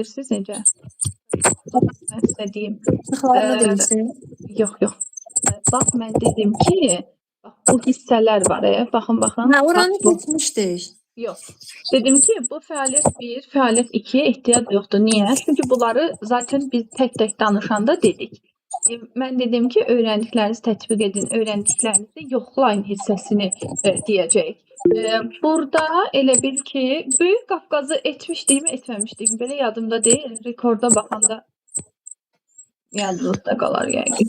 Siz necə? Mən sizə deyim. Sıxlarını deyirsin. Yox. Bax, mən dedim ki, bax, bu hissələr var. Baxın. Hə, oranı Bax, bu. keçmişdik. Yox. Dedim ki, bu fəaliyyət 1, fəaliyyət 2-yə ehtiyac yoxdur. Niyə? Çünki bunları zaten biz tək-tək danışanda dedik. Mən dedim ki, öyrəndiklərinizi tətbiq edin, öyrəndiklərinizi yoxlayın hissəsini deyəcək. Burada elə bil ki, Böyük Qafqazı etmişdikmi, etməmişdikmi? Belə yadımda deyil. Rekorda baxanda yadınızda qalar yəqin.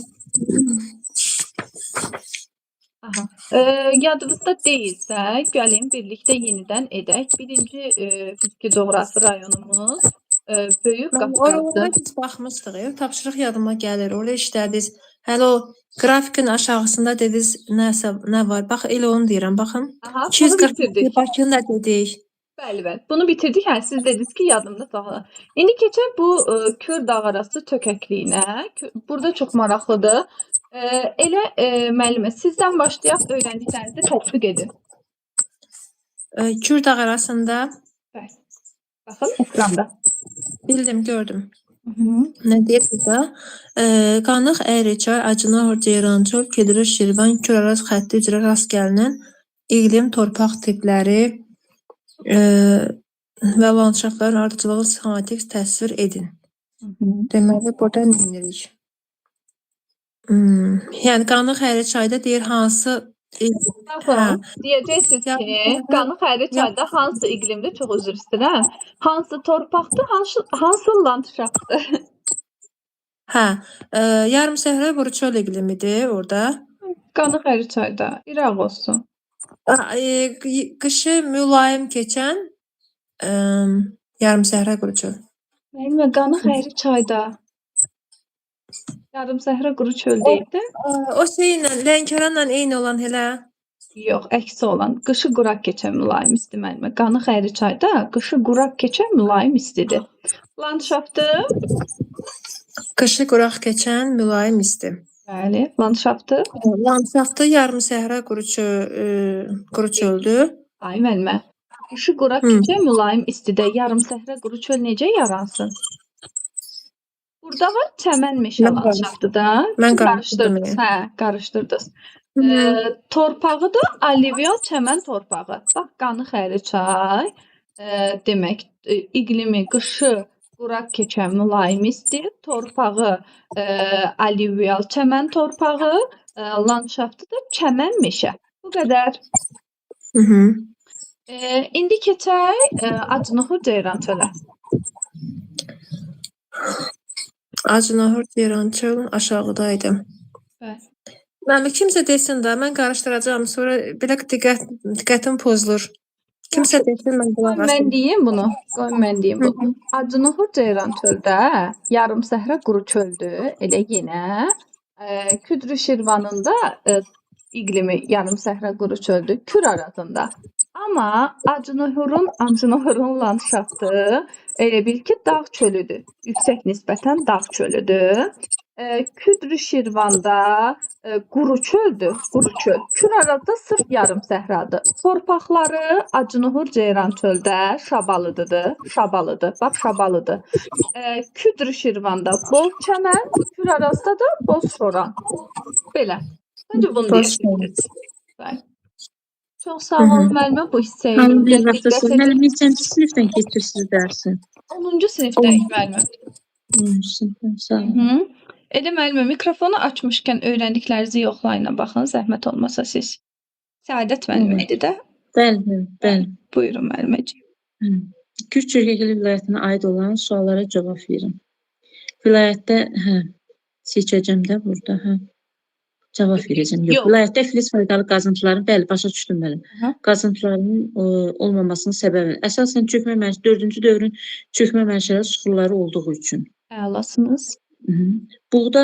Aha. Yadınızda deyilsə, gəlin birlikdə yenidən edək. Birinci fiziki coğrafi rayonumuz Böyük Qafqazdır. Oralara biz baxmışdıq. Tapşırıq yadıma gəlir. Orada işlədiniz. Hələ o qrafikin aşağısında dediniz nə var? Bax, elə onu deyirəm. Baxın. Aha, 240 Bakını da dedik. Bəli. Bunu bitirdik. Hə, siz dediniz ki, yadımda saxla. İndi keçək bu Kür-Dağ arası çökəkliyinə. Burada çox maraqlıdır. Elə müəllimə, sizdən başlayaq, öyrəndiklərinizi tətbiq edin. Kür-Dağ arasında. Bəli. Baxın, ekranda. Bildim, gördüm. Nə deyir burada? Qanıq, Əyrəçay, Acınahor, Ceyrançöl, Kedrə, Şirvan, Kür-Araz xətti üzrə rast gəlinən iqlim, torpaq tipləri və landşaftların ardıcılığı sxematik təsvir edin. Deməli, burada neyinirik? Yəni, Qanıq, Əyrəçayda deyir, hansı... Baxın, deyəcəksiniz ki, Qanıq, Əyrəçayda hansı iqlimdir? Çox üzr istəyirəm. Hansı torpaqdır, hansı landşaftdır? Hə, yarım səhra quruçöl iqlimidir orada. Qanıq, Əyrəçayda, İraq olsun. Qışı mülayim keçən yarım səhra quruçöl. Müəllimə, Qanıq, Əyrəçayda yarım səhra quruçöl deyildi. O şeylə, Lənkəranla eyni olan elə? Yox, əksi olan. Qışı quraq keçən mülayim isti müəllimə. Qanıq, Əyrəçayda qışı quraq keçən mülayim istidir. Landşaftı? Qışı quraq keçən mülayim isti. Bəli, landşaftı? Landşaftı yarım səhra quruçöldür. Ay müəllimə, qışı quraq keçən mülayim istidə yarım səhra quruçöl necə yaransın? Burada var çəmən meşə landşaftı da. Mən qarışdırdım. Hə, qarışdırdınız. Torpağı da alluvial çəmən torpağı. Bax, Qanıq, Əyrəçay demək, iqlimi, qışı quraq keçən mülayim isti, torpağı alluvial çəmən torpağı, landşaftı da çəmən meşə. Bu qədər. İndi keçək Acınahor, Ceyrançölə. Acınahor, Ceyrançöl aşağıdaydı. Bəli. Mənim kimsə desin də, mən qarışdıracağam, sonra belə diqqətim pozulur. Kimsə desin, mən qulaq asım. Mən deyim bunu. Acınahor, Ceyrançöldə yarım səhra quru çöldür, elə yenə. Küdrü Şirvanın da iqlimi yarım səhra quru çöldür, Kür arasında. Amma Acınahorun landşaftı elə bil ki, dağ çölüdür. Yüksək nisbətən dağ çölüdür. Küdrü Şirvanda quru çöldür, quru çöl. Kür arada sırf yarım səhradır. Torpaqları Acınahor, Ceyrançöldə şabalıdır. Bax, şabalıdır. Küdrü Şirvanda bol çəmən, Kür arasında da bol soran. Belə. Məncə bunu deyirsiniz. Çox sağ olun müəllimə bu hissəyə. Müəllimə, neçənci sinifdən keçirsiniz dərsi? 10-cu sinifdəyik müəllimə. 10-cu sinifdən, sağ olun. Elə müəllimə, mikrofonu açmışkən öyrəndiklərinizi yoxlayına baxın, zəhmət olmasa siz. Səadət müəllimə idi də? Bəli. Buyurun müəlliməciyim. Kür-Çökəkli vilayətinə aid olan suallara cavab verin. Vilayətdə, seçəcəm də burada, cavab verəcəm. Yox, vilayətdə filiz faydalı qazıntıların, bəli, başa düşdüm mənim. Qazıntılarının olmamasının səbəbi. Əsasən 4-cü dövrün çökmə mənşəli suxurları olduğu üçün. Əlasınız. Buğda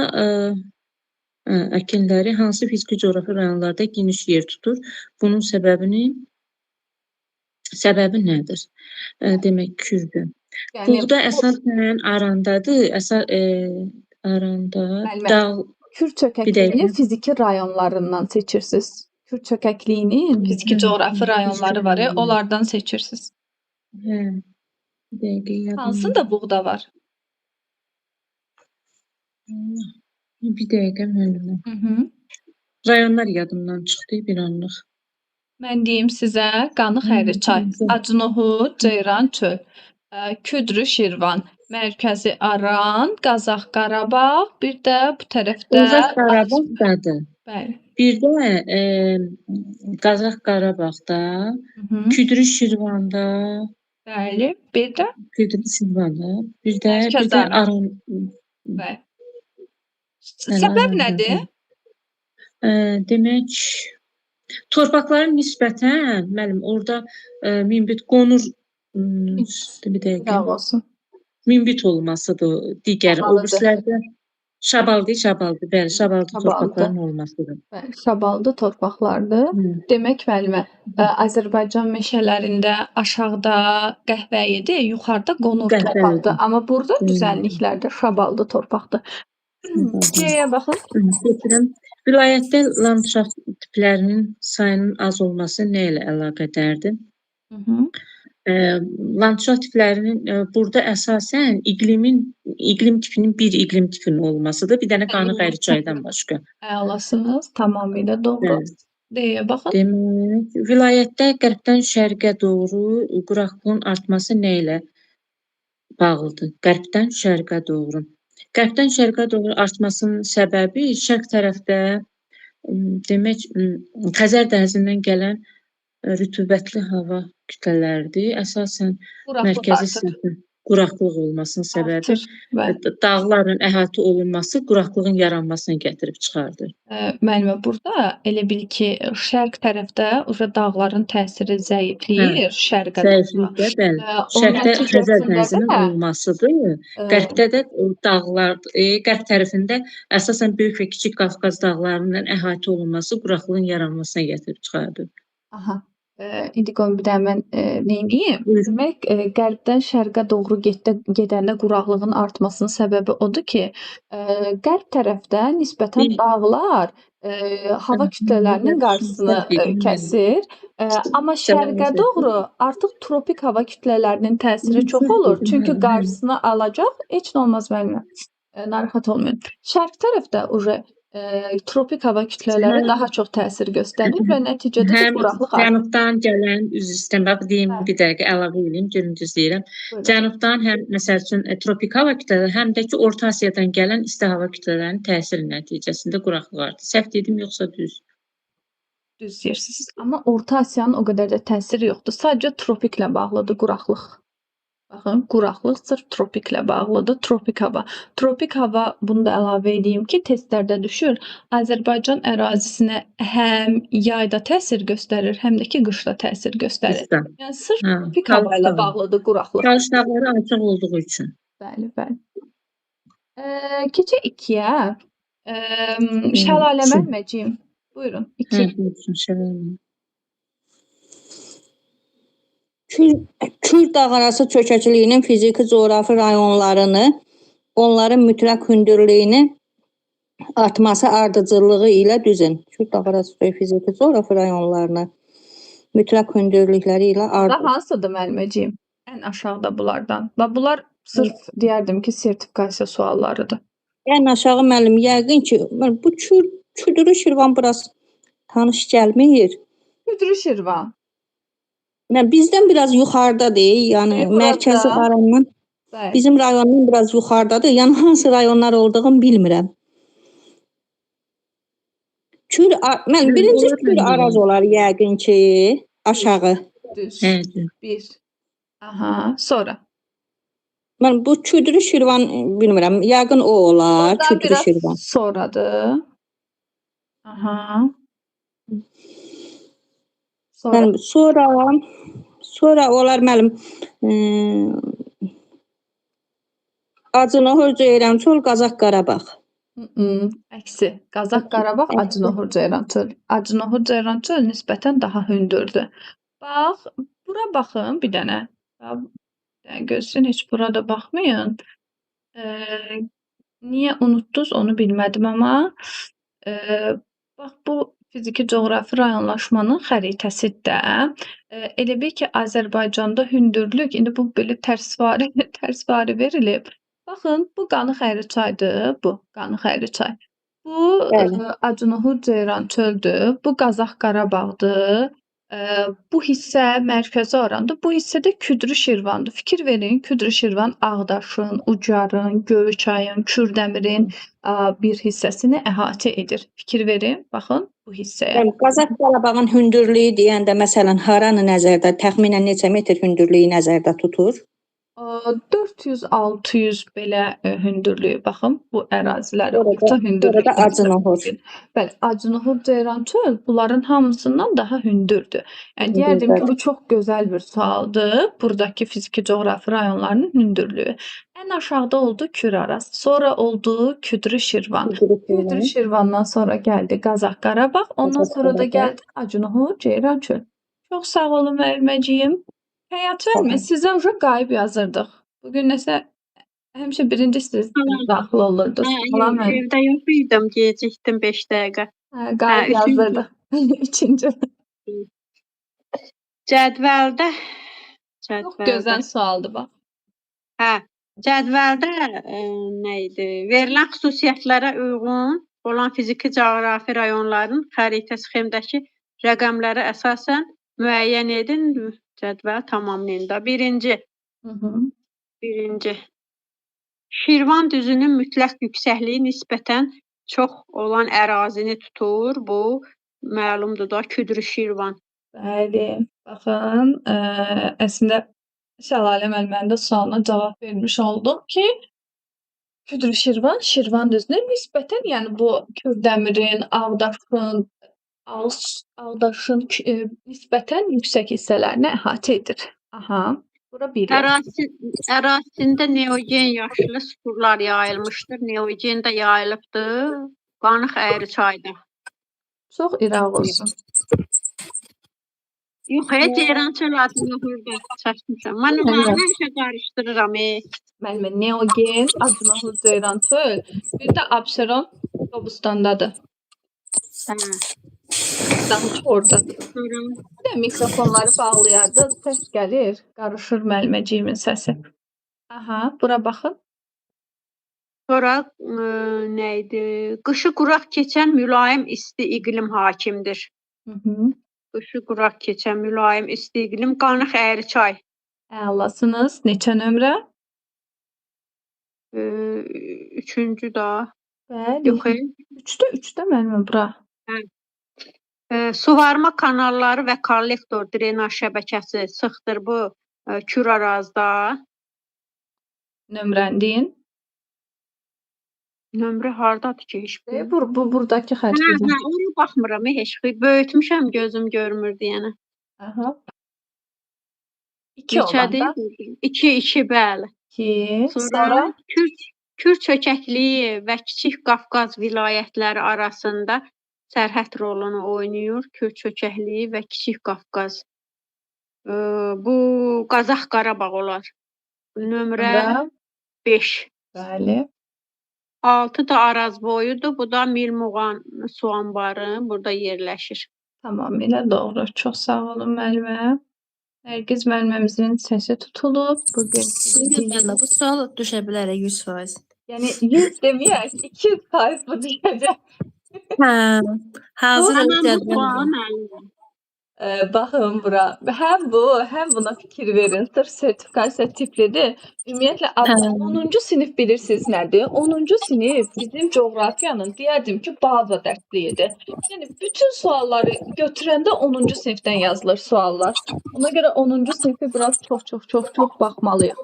əkinləri hansı fiziki coğrafi rayonlarda geniş yer tutur? Bunun səbəbi nədir? Demək, Kürdür. Buğda əsasən Arandadır. Aranda, dağ... Kür çökəkliyinin fiziki rayonlarından seçirsiniz. Kür çökəkliyinin fiziki coğrafi rayonları var, onlardan seçirsiniz. Bir dəqiqə yadımdan. Hansında buğda var? Bir dəqiqə müəllimə. Hı. Rayonlar yadımdan çıxdı bir anlıq. Mən deyim sizə, Qanı Xəriçay, Acınohud, Ceyran çöl, Küdrü Şirvan, Mərkəzi Aran, Qazax Qarabağ, bir də bu tərəfdə Qazax Qarabağdadır. Bəli. Bir də Qazax Qarabağda, Hı. Küdrü Şirvanda, Bəli. Bir də bir də Aran. Bəli. Səbəb nədir? Demək, torpaqların nisbətən müəllim orada minbit qonur bir dəqiqə. Sağ olsun. Minbit olmasıdır. Digər o birislərdə Şabaldı, bəli, Şabaldı torpaqların olmasıdır. Bəli, Şabaldı torpaqlardır. Demək müəllimə, Azərbaycan meşələrində aşağıda qəhvəyidir, yuxarıda qonur torpaqdır. Amma burada düzənliklərdə Şabaldı torpaqdır. C'yə baxın. Götürüm. Vilayətdə landşaft tiplərinin sayının az olması nə ilə əlaqədardır? Landşaft tiplərinin burada əsasən iqlim tipinin bir iqlim tipinin olmasıdır. Bir dənə Qanı Xəriçaydan başqa. Əlasınız, tamamilə doğru. D'yə baxın. Demək, vilayətdə qərbdən şərqə doğru quraqlığın artması nə ilə bağlıdır? Qərbdən şərqə doğru. Qərbdən şərqə doğru artmasının səbəbi şərq tərəfdə demək Xəzər dənizindən gələn rütubətli hava kütlələridir. Əsasən mərkəzi səthə quraqlıq olmasının səbəbi dağların əhatə olunması quraqlığın yaranmasına gətirib çıxardır. Müəllimə, burada elə bil ki, şərq tərəfdə dağların təsiri zəifləyir, şərqə doğru. Bəli. Şərqdə Xəzər dənizinin olmasıdır. Qərbdə də dağlar, qərb tərəfində əsasən Böyük və Kiçik Qafqaz dağlarının əhatə olunması quraqlığın yaranmasına gətirib çıxardır. Aha. İndi qoyun bir də mən neyniyim? Demək, qərbdən şərqə doğru gedəndə quraqlığın artmasının səbəbi odur ki, qərb tərəfdə nisbətən dağlar hava kütlələrinin qarşısını kəsir. Amma şərqə doğru artıq tropik hava kütlələrinin təsiri çox olur. Çünki qarşısını alacaq, heç nə olmaz müəllimə. Narahat olmayın. Şərq tərəfdə tropik hava kütlələri daha çox təsir göstərir və nəticədə də quraqlıq artır. Cənubdan gələn üzr istəyirəm, deyim bir dəqiqə əlavə edeyim, görün düzləyirəm. Cənubdan həm məsəl üçün tropik hava kütlələri, həm də ki Orta Asiyadan gələn isti hava kütlələrinin təsiri nəticəsində quraqlıq artır. Səhv dedim yoxsa düz? Düz deyirsiniz. Amma Orta Asiyanın o qədər də təsiri yoxdur. Sadəcə tropiklə bağlıdır quraqlıq. Baxın, quraqlıq sırf tropiklə bağlıdır. Tropik hava. Tropik hava, bunu da əlavə edeyim ki, testlərdə düşür. Azərbaycan ərazisinə həm yayda təsir göstərir, həm də ki qışda təsir göstərir. Yəni sırf tropik hava ilə bağlıdır quraqlıq. Qış dağları açıq olduğu üçün. Bəli, bəli. Keçək 2-yə. Şəlalə müəlliməciyim. Buyurun, 2. Şəlalə. Kür dağarası çökəkliyinin fiziki coğrafi rayonlarını, onların mütləq hündürlüyünü artması ardıcıllığı ilə düzün. Kür dağarası fiziki coğrafi rayonlarını mütləq hündürlükləri ilə ardıcıllığı. Hansıdır müəlliməciyim? Ən aşağıda bunlardan. Və bunlar sırf deyərdim ki, sertifikasiya suallarıdır. Ən aşağı müəllim, yəqin ki, bu Küdrü Şirvan biraz tanış gəlmir. Küdrü Şirvan. Bizdən biraz yuxarıdadır, yəni mərkəzi arandan, bizim rayondan biraz yuxarıdadır, yəni hansı rayonlar olduğunu bilmirəm. Mən birinci Kür Araz olar yəqin ki, aşağı. Düz. 1. Aha, sonra. Mən bu Küdrü Şirvan bilmirəm, yəqin o olar, Küdrü Şirvan. Sonradır. Aha. Sonra olar müəllim Acınohur, Ceyrançöl, Qazax Qarabağ. Əksi. Qazax Qarabağ, Acınohur, Ceyrançöl. Acınohur, Ceyrançöl nisbətən daha hündürdür. Bax, bura baxın bir dənə. Gözün heç burada baxmayın. Niyə unutdunuz onu bilmədim amma. Bax, bu fiziki coğrafi rayonlaşmanın xəritəsidir də. Elə bil ki, Azərbaycanda hündürlük, indi bu belə tərsvari tərsvari verilib. Baxın, bu Qanıxəyri çaydır, bu Qanıxəyri çay. Bu Bəli. Acınahur Ceyran çöldür, bu Qazax Qarabağdır. Bu hissə mərkəzi oranda, bu hissədə Küdrü Şirvandır. Fikir verin, Küdrü Şirvan Ağdaşın, Ucarın, Göyçayın, Kürdəmirin bir hissəsini əhatə edir. Fikir verin, baxın bu hissəyə. Yəni Qazax Qarabağın hündürlüyü deyəndə məsələn haranı nəzərdə, təxminən neçə metr hündürlüyü nəzərdə tutur? 400-600 belə hündürlüyü. Baxın, bu əraziləri Orada- orta hündürlükdə. orada Acınahur. Bəli, Acınahur Ceyrançöl bunların hamısından daha hündürdür. Yəni deyərdim ki, bəli. bu çox gözəl bir sualdır. Buradakı fiziki coğrafi rayonlarının hündürlüyü. Ən aşağıda oldu Küraraz, sonra oldu Küdrü Şirvan. Küdrü Şirvandan sonra gəldi Qazax Qarabağ, ondan Qazax sonra da Qarabağ. gəldi Acınahur Ceyrançöl. Çox sağ olun müəlliməciyim. Həyat Sağ olun. müəllimi, sizə uje qayıb yazırdıq. Bugün nəsə həmişə birinci siz daxil olurdunuz. Salam müəllim. Evdə yox idim, gecikdim 5 dəqiqə. Qayıb üçüncü. yazdırdıq. İkinci. Cədvəldə Çox gözəl sualdır bax. Hə, cədvəldə nə idi? Verilən xüsusiyyətlərə uyğun olan fiziki coğrafi rayonların xəritə sxemdəki rəqəmlərə əsasən müəyyən edin. Cədvəl tamamlayın da. Birinci. Şirvan düzünün mütləq yüksəkliyi nisbətən çox olan ərazini tutur. Bu məlumdur da Küdrü Şirvan. Bəli. Baxın, əslində Şəlalə müəllimənin də sualına cavab vermiş oldum ki, Küdrü Şirvan, Şirvan düzünə nisbətən, yəni bu Kürdəmirin, Ağdaşın nisbətən yüksək hissələrini əhatə edir. Aha, bura bir. Ərazisində neogen yaşlı süxurlar yayılmışdır. Neogen də yayılıbdır. Qanıxəyri çayda. Çox iraq olsun. Yox, Ceyrançöl adını burada çəkmişəm. Mən onları həmişə qarışdırıram. Müəllimə, Neogen, Acınahur Ceyrançöl, bir də Abşeron Qobustandadır. Daha çox oradadır. Bir də mikrofonları bağlayardı, səs gəlir, qarışır müəlliməciyimin səsi. Aha, bura baxın. Sonra nə idi? Qışı quraq keçən mülayim isti iqlim hakimdir. Qışı quraq keçən mülayim isti iqlim Qanıxəyri çay. Əlasınız. Neçə nömrə? Üçüncü da. Bəli. Yox. Üçdə müəllimə bura. Suvarma kanalları və kollektor drenaj şəbəkəsi sıxdır bu Kürarazda. Nömrəni deyin. Nömrə hardadır ki? Heç bilmirəm. Buradakı xəttdir. Ona baxmıram, heç böyütmüşəm, gözüm görmür deyənə. Aha. 2 olanda. 2, bəli. 2. Sonra Kür çökəkliyi və Kiçik Qafqaz vilayətləri arasında sərhəd rolunu oynayır. Kür çökəkliyi və Kiçik Qafqaz. Bu Qazax Qarabağ olar. Nömrə 5. Bəli. 6 da Araz boyudur. Bu da Milmuğan su anbarı burada yerləşir. Tamamilə doğru. Çox sağ olun müəllimə. Nərgiz müəlliməmizin səsi tutulub. Bu sual düşə bilər 100%. Yəni 100 deməyək, 200% bu düşəcək. Hə, hazır Baxın bura. Həm bu, həm buna fikir verin. Sırf sertifikasiya tiplidir. Ümumiyyətlə 10-cu sinif bilirsiniz nədir? 10-cu sinif bizim coğrafiyanın deyərdim ki, baza dərsliyidir. Yəni bütün sualları götürəndə 10-cu sinifdən yazılır suallar. Ona görə 10-cu sinifi biraz çox baxmalıyıq.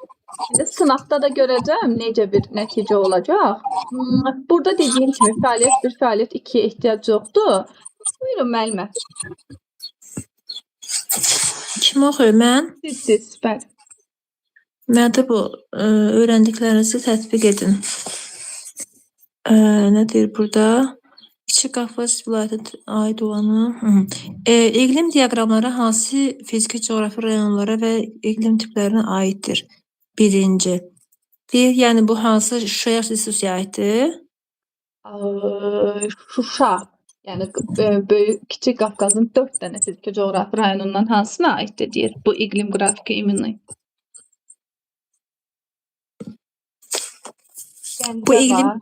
İndi sınaqda da görəcəm necə bir nəticə olacaq. Burada dediyim kimi fəaliyyət 1, fəaliyyət 2-yə ehtiyac yoxdur. Buyurun müəllimə. Kim oxuyur? Mən? Siz, bəli. Məndə bu öyrəndiklərinizi tətbiq edin. Nə deyir burada? Kiçik Qafqaz vilayətinə aid olanı. İqlim diaqramları hansı fiziki coğrafi rayonlara və iqlim tiplərinə aiddir? Birinci. Deyir, yəni bu hansı Şuşaya xüsusiyyətdir? Şuşa. Yəni böyük Kiçik Qafqazın 4 dənə fiziki coğrafi rayonundan hansına aiddir deyir bu iqlim qrafiki immünlük? Bu Gəncə iqlim var.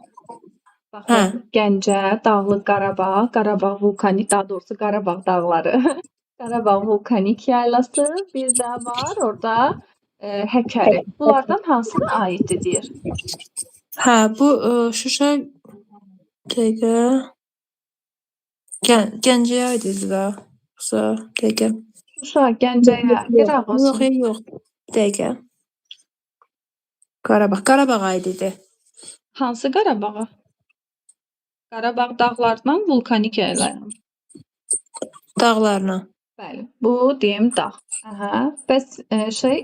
Baxın, Gəncə, Dağlıq Qarabağ, Qarabağ vulkanik, daha doğrusu Qarabağ dağları, Qarabağ vulkanik yaylası, bir də var orada Həkəri. Bunlardan hansına aiddir deyir? bu Şuşa dəqiqə Gəncəyə aid idi da. Yoxsa dəqiqə. Şuşa, Gəncəyə, qıraq olsun. Yox. Dəqiqə. Qarabağ aid idi. Hansı Qarabağa? Qarabağ dağlarından vulkanik yayılan. Dağlarına. Bəli, bu deyim dağ. Aha. Bəs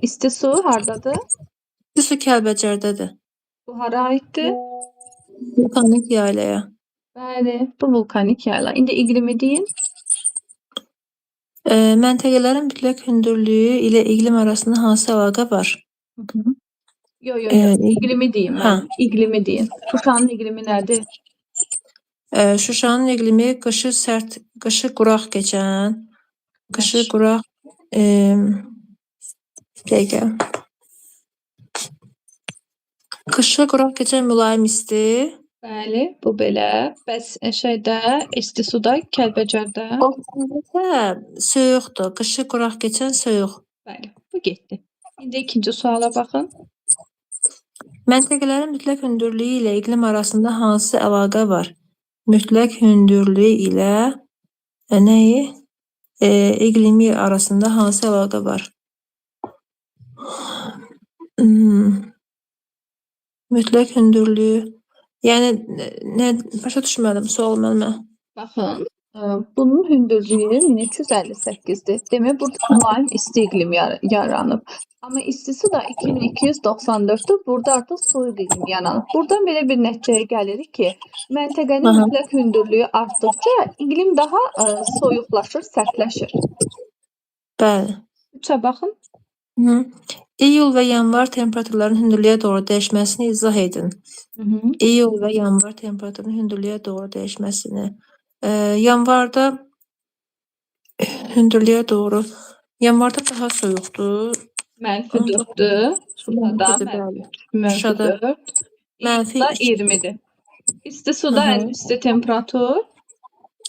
isti su hardadır? Bu su Kəlbəcərdədir. Bu hara aiddir? Vulkanik yaylaya. Bəli, bu vulkanik yayla. İndi iqlimi deyin. Məntəqələrin mütləq hündürlüyü ilə iqlim arasında hansı əlaqə var? Yo. Ee, İqlimi deyin mən. İqlimi deyin. Şuşanın iqlimi nədir? Şuşanın iqlimi qışı sərt, qışı quraq keçən, qışı Yaxşı. quraq dəqiqə. Qışı quraq keçən mülayim isti. Bəli, bu belə. Bəs isti suda Kəlbəcərdə. O soyuqdur. Qışı quraq keçən soyuq. Bəli, bu getdi. İndi ikinci suala baxın. Məntəqələrin mütləq hündürlüyü ilə iqlim arasında hansı əlaqə var? Mütləq hündürlüyü ilə nəyi? İqlimi arasında hansı əlaqə var? Mütləq hündürlüyü. Yəni nə başa düşmədim sual mənə. Baxın, bunun hündürlüyü 1358-dir. Demək burada mülayim isti iqlim yaranıb. Amma istisi da 2294-dür. Burada artıq soyuq iqlim yaranıb. Buradan belə bir nəticəyə gəlirik ki, məntəqənin mütləq hündürlüyü artdıqca iqlim daha soyuqlaşır, sərtləşir. Bəli. 3-ə baxın. İyul və yanvar temperaturların hündürlüyə doğru dəyişməsini izah edin. İyul və yanvar temperaturunun hündürlüyə doğru dəyişməsini. Yanvarda hündürlüyə doğru. Yanvarda daha soyuqdur. -4-dür. Şuşada -4. İyulda 20-dir. İsti suda ən isti temperatur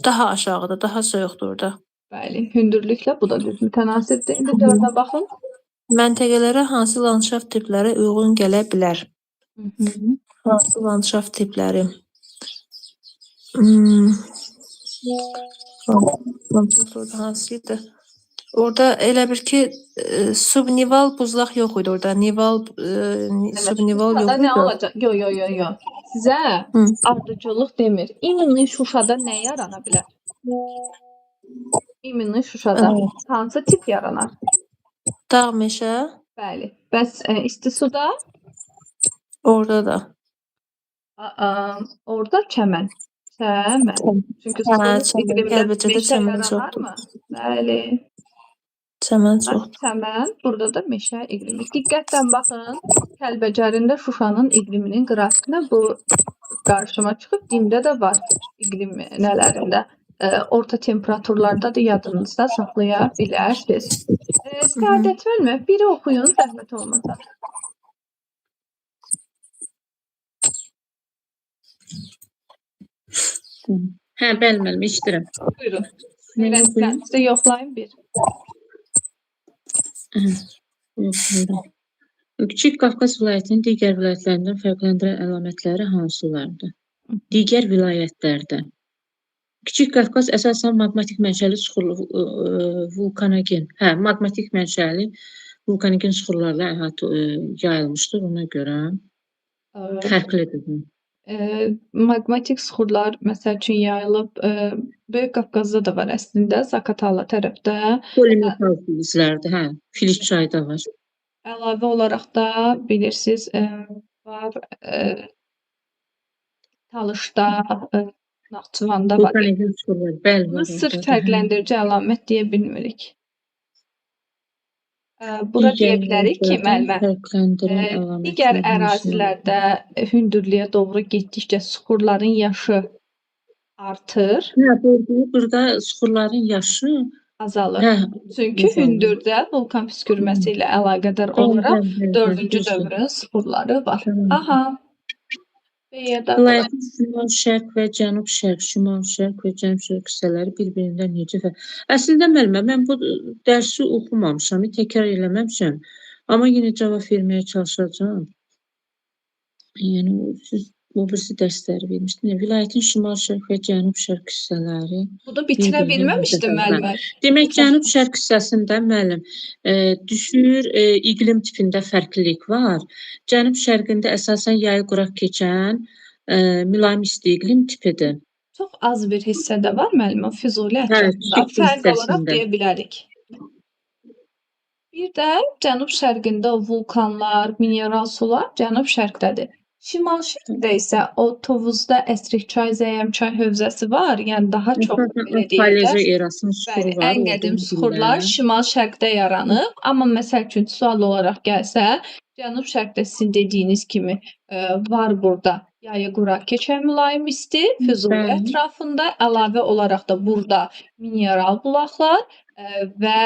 daha aşağıda, daha soyuqdur da. Bəli, hündürlüklə bu da düz mütənasibdir. İndi 4-ə baxın. Məntəqələrə hansı landşaft tipləri uyğun gələ bilər? Hansı landşaft tipləri? Landşaft hansıydı? Orada elə bir ki subnival buzlaq yox idi orada. Nival subnival yox idi. Nə olacaq? Yo. Sizə ardıcıllıq demir. İmmunlu Şuşada nə yarana bilər? İmmunlu Şuşada hansı tip yaranar? Dağ meşə. Bəli. Bəs isti suda? Orada da. Orada çəmən. Çünki soyuq iqlimdə meşə yaranarmı? Bəli. Çəmən çoxdur. Çəmən, burada da meşə iqlimi. Diqqətlə baxın. Kəlbəcərində Şuşanın iqliminin qrafikinə bu qarşıma çıxıb. DİM-də də var iqlim nələrində. Orta temperaturlarda da yadınızda saxlaya bilərsiniz. Səadət vermə. Biri oxuyun, zəhmət olmasa. Bəli, işdirəm. Buyurun. Sizə yoxlayın bir. Yoxlayıram. Kiçik Qafqaz vilayətinin digər vilayətlərindən fərqləndirən əlamətləri hansılardır? Digər vilayətlərdə. Kiçik Qafqaz əsasən maqmatik mənşəli vulkanogen, maqmatik mənşəli vulkanogen suxurlarla yayılmışdır, ona görə fərqlidir. Maqmatik suxurlar məsəl üçün yayılıb Böyük Qafqazda da var əslində, Zaqatala tərəfdə. Polimetal filizlərdir, Filiz çayı da var. Əlavə olaraq da bilirsiniz var Talışda, Naxçıvanda var. Vulkanogen suxurlar, bəli. Bunu sırf fərqləndirici əlamət deyə bilmirik. Bura deyə bilərik ki, müəllimə, digər ərazilərdə hündürlüyə doğru getdikcə suxurların yaşı artır, burada suxurların yaşı azalır. hə Çünki azalır. hündürdə vulkan püskürməsi ilə əlaqədar olaraq Bəli, 4-cü düzdür. dövrün suxurları var. Tamam. Aha. Beyə də Vilayətin şimal-şərq və cənub-şərq, şimal-şərq və cənub-şərq hissələri bir-birindən necə fərqli? Əslində müəllimə, mən bu dərsi oxumamışam, təkrar eləməmişəm. Amma yenə cavab verməyə çalışacağam. Yəni siz o birisi dərsləri vermişdiniz. Vilayətin şimal-şərq və cənub-şərq hissələri bunu bitirə bir-birindən necə bilməmişdim fərqli? müəllimə. Demək, cənub-şərq hissəsində müəllim, düşür iqlim tipində fərqlilik var. Cənub-şərqində əsasən yayı quraq keçən mülayim isti iqlim tipidir. Çox az bir hissədə var müəllimə, Füzuli Hə, ətrafında. kiçik bir Fərq olaraq hissəsində. deyə bilərik. Bir də cənub-şərqində o vulkanlar, mineral sular cənub-şərqdədir. Şimal-şərqdə isə o Tovuzda Əsrik çay, Zəyəm çay hövzəsi var. Yəni daha çox belə Paleojen deyirlər. erasının suxuru Bəli, var. ən qədim suxurlar şimal-şərqdə yaranıb. Amma məsəl üçün sual olaraq gəlsə, cənub-şərqdə sizin dediyiniz kimi var burada yayı quraq keçən mülayim isti, Füzuli Bəli. ətrafında əlavə olaraq da burada mineral bulaqlar və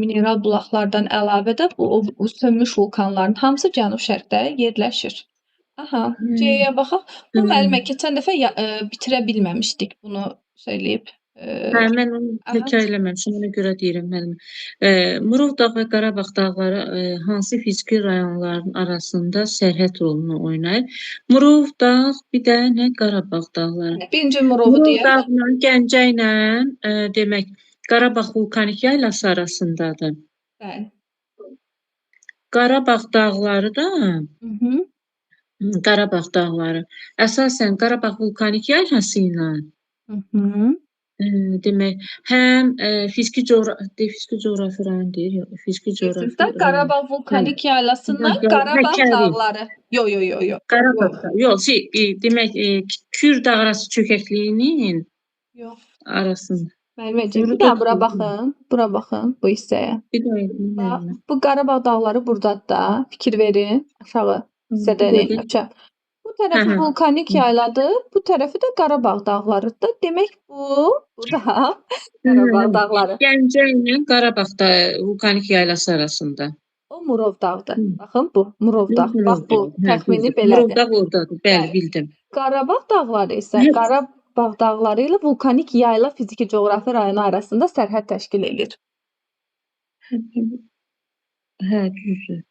mineral bulaqlardan əlavə də bu sönmüş vulkanların hamısı cənub-şərqdə yerləşir. Aha, C-yə baxaq. Bu müəllimə keçən dəfə bitirə bilməmişdik bunu söyləyib. Hə, mən onu təkrar eləməmişəm, ona görə deyirəm müəllimə. Murov dağı və Qarabağ dağları hansı fiziki rayonların arasında sərhəd rolunu oynayır? Murov dağ, bir də nə Qarabağ dağları? Birinci Murovu Murov deyək. dağla Gəncə ilə demək Qarabağ vulkanik yaylası arasındadır. Bəli. Qarabağ dağları da Mhm. Qarabağ dağları əsasən Qarabağ vulkanik yaylası ilə Mhm. demək həm fiziki coğrafi rayon deyir, yox, fiziki coğrafi Sizdə Qarabağ vulkanik yaylasından Qarabağ dağları. Yo. Qarabağ yox, demək Kür dağarası çökəkliyinin Yox. arasında. Müəlliməcik, bir daha bura baxın. Bura baxın bu hissəyə. Bir də Bu Qarabağ dağları burdadır da. Fikir verin. Aşağı hissədə ölçəm. Bu tərəfi vulkanik yayladır, bu tərəfi də Qarabağ dağlarıdır da. Demək bu da Qarabağ dağları. Gəncə ilə Qarabağ da vulkanik yaylası arasında. O Murov dağıdır. Baxın bu Murov dağ. Bax bu təxmini Murov belədir. dağ ordadır, bəli, bildim. Qarabağ dağları isə Qarabağ dağları ilə vulkanik yayla fiziki coğrafi rayonu arasında sərhəd təşkil edir. Hə, düzdür.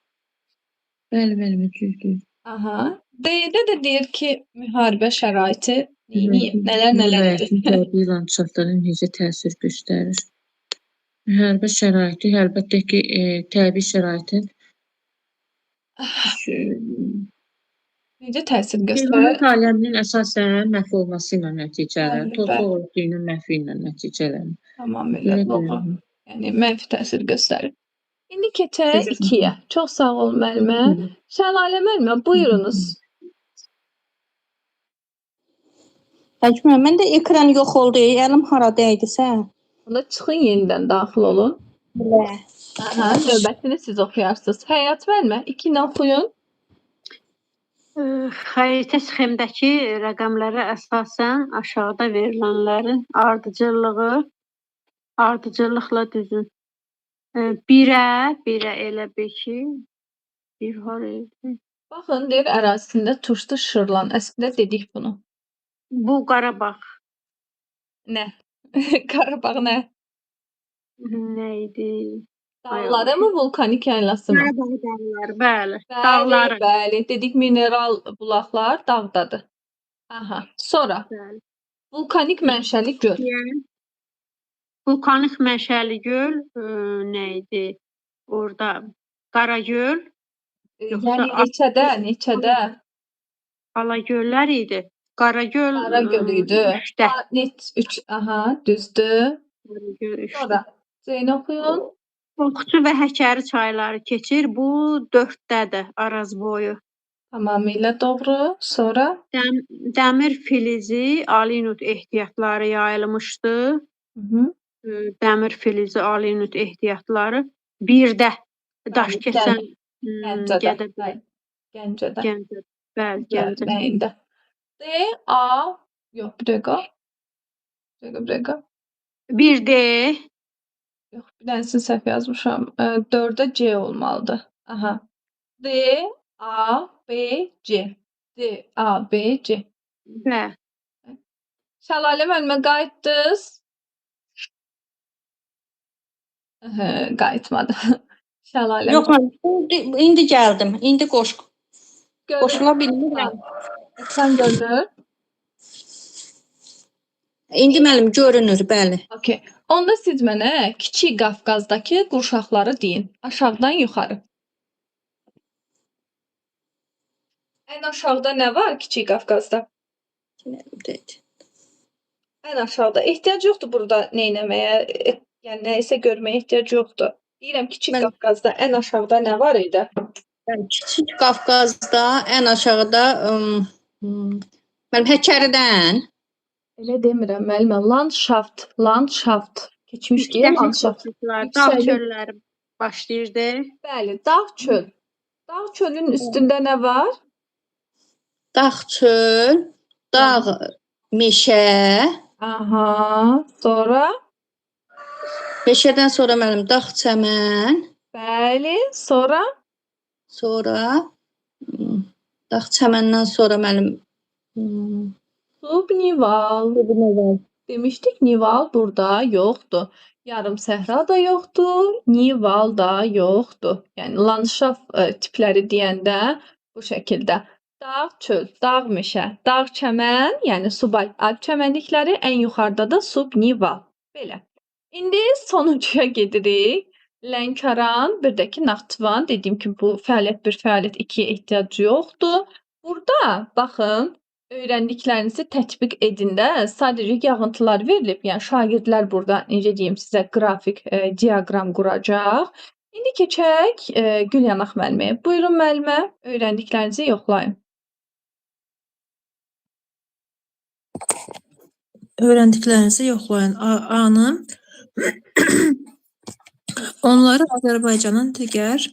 Bəli, düzdür. Aha. D-də də deyir ki, müharibə şəraiti nələr. Təbii landşaftların necə təsir göstərir? Müharibə şəraiti, əlbəttə ki, təbii şəraitin necə təsir göstərir? Heyvanat aləminin əsasən məhv olması ilə nəticələnir. Torpaq örtüyünün məhvi ilə nəticələnir. Tamamilə doğru. Yəni mənfi təsir göstərir. İndi keçək 2-yə. Çox sağ olun müəllimə. Şəlalə müəllimə, buyurunuz. Həkimə, məndə ekran yox oldu. Əlim harada idisə? Onda çıxın yenidən daxil olun. Aha, növbətini siz oxuyarsınız. Həyat müəllimə, 2-ni oxuyun. Xəritə sxemdəki rəqəmlərə əsasən aşağıda verilənlərin ardıcıllıqla düzün. 1-ə elə bir ki, 1 haraydı. Baxın, deyir ərazisində turşdu şırlan. Əslində dedik bunu. Bu Qarabağ. Nə? Qarabağ nə? Nə idi? Dağları mı, vulkanik yaylası mı? Qarabağ dağları, bəli. Dağları. Bəli, dedik mineral bulaqlar dağdadır. Aha, sonra Bəli. vulkanik mənşəli göl. Vulkanik mənşəli göl nə idi? Orada Qaragöl. Yəni neçədə? Alagöllər idi. Qaragöl idi. 3-də. 3, aha, düzdür. Qaragöl 3-də. Sonra Zeyn oxuyun. Oxçu və Həkəri çayları keçir. Bu 4-dədir Araz boyu. Tamamilə doğru. Sonra Dəmir filizi alinut ehtiyatları yayılmışdı. Dəmir filizi alinut ehtiyatları 1-də Daşkəsən Gəncədə. Gəncədə. Bəli, Gəncədə. D, A, yox, bir dəqiqə. Bir dəqiqə. 1D. Yox, bir dənəsini səhv yazmışam. 4-də C olmalıdır. Aha. D, A, B, C. D, A, B, C. Hə. Şəlalə müəllimə qayıtdınız? Qayıtmadı. Şəlalə Yox, indi gəldim. İndi görür. qoşula bilmirəm. Ekran görünür. İndi müəllim görünür, bəli. Okay. Onda siz mənə Kiçik Qafqazdakı qurşaqları deyin. Aşağıdan yuxarı. Ən aşağıda nə var Kiçik Qafqazda? Ən aşağıda. Ehtiyac yoxdur burada neynəməyə, yəni nəyisə görməyə ehtiyac yoxdur. Deyirəm Kiçik Qafqazda ən aşağıda nə var idi? Kiçik Qafqazda ən aşağıda mənim Həkəridən. Elə demirəm müəllimə. Landşaft. Keçmişdi ya landşaft. Dağ çölləri başlayırdı. Bəli, dağ çöl. Dağ çölün üstündə nə var? Dağ çöl, dağ meşə. Aha. Sonra? Meşədən sonra mənim dağ çəmən. Bəli. Sonra? Sonra dağ çəməndən sonra mənim Subnival. Demişdik Nival burada yoxdur. Yarım səhra da yoxdur, Nival da yoxdur. Yəni landşaft tipləri deyəndə bu şəkildə dağ, çöl, dağ, meşə, dağ, çəmən, yəni subalp çəmənlikləri, ən yuxarıda da subnival. Belə. İndi sonuncuya gedirik. Lənkəran, bir də ki Naxçıvan. Dediyim kimi bu fəaliyyət 1, fəaliyyət 2-yə ehtiyac yoxdur. Burada baxın, öyrəndiklərinizi tətbiq edin də, sadəcə yağıntılar verilib. Yəni şagirdlər burada necə deyim sizə qrafik, diaqram quracaq. İndi keçək Gülyanaq müəlliməyə. Buyurun müəllimə, öyrəndiklərinizi yoxlayın. Öyrəndiklərinizi yoxlayın. A-nı onları Azərbaycanın digər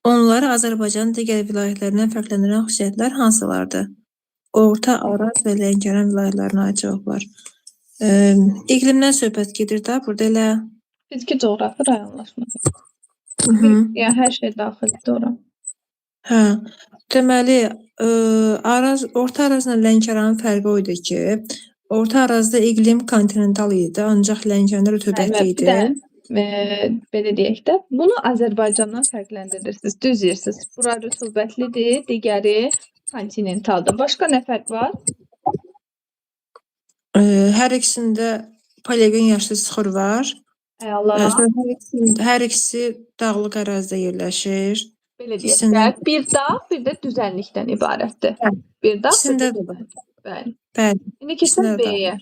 onları Azərbaycanın digər vilayətlərindən fərqləndirən xüsusiyyətlər hansılardır? Orta Araz və Lənkəran vilayətlərinə aid cavablar. İqlimdən söhbət gedir də, burada elə Fiziki coğrafi rayonlaşma. Yəni hər şey daxildir ora. Hə. Deməli, Orta Arazla Lənkəranın fərqi o idi ki, Orta Arazda iqlim kontinental idi, ancaq Lənkəranda rütubətli idi. Belə deyək də, bunu Azərbaycandan fərqləndirirsiniz, düz deyirsiniz. Bura rütubətlidir, digəri kontinentaldır. Başqa nə fərq var? Hər ikisində poligon yaşlı sıxır var. Əla. Hər ikisi dağlıq ərazidə yerləşir. Belə deyək də, bir dağ, bir də düzənlikdən ibarətdir. Bir dağ, bir də düzənlik. Bəli. İndi keçək B-yə.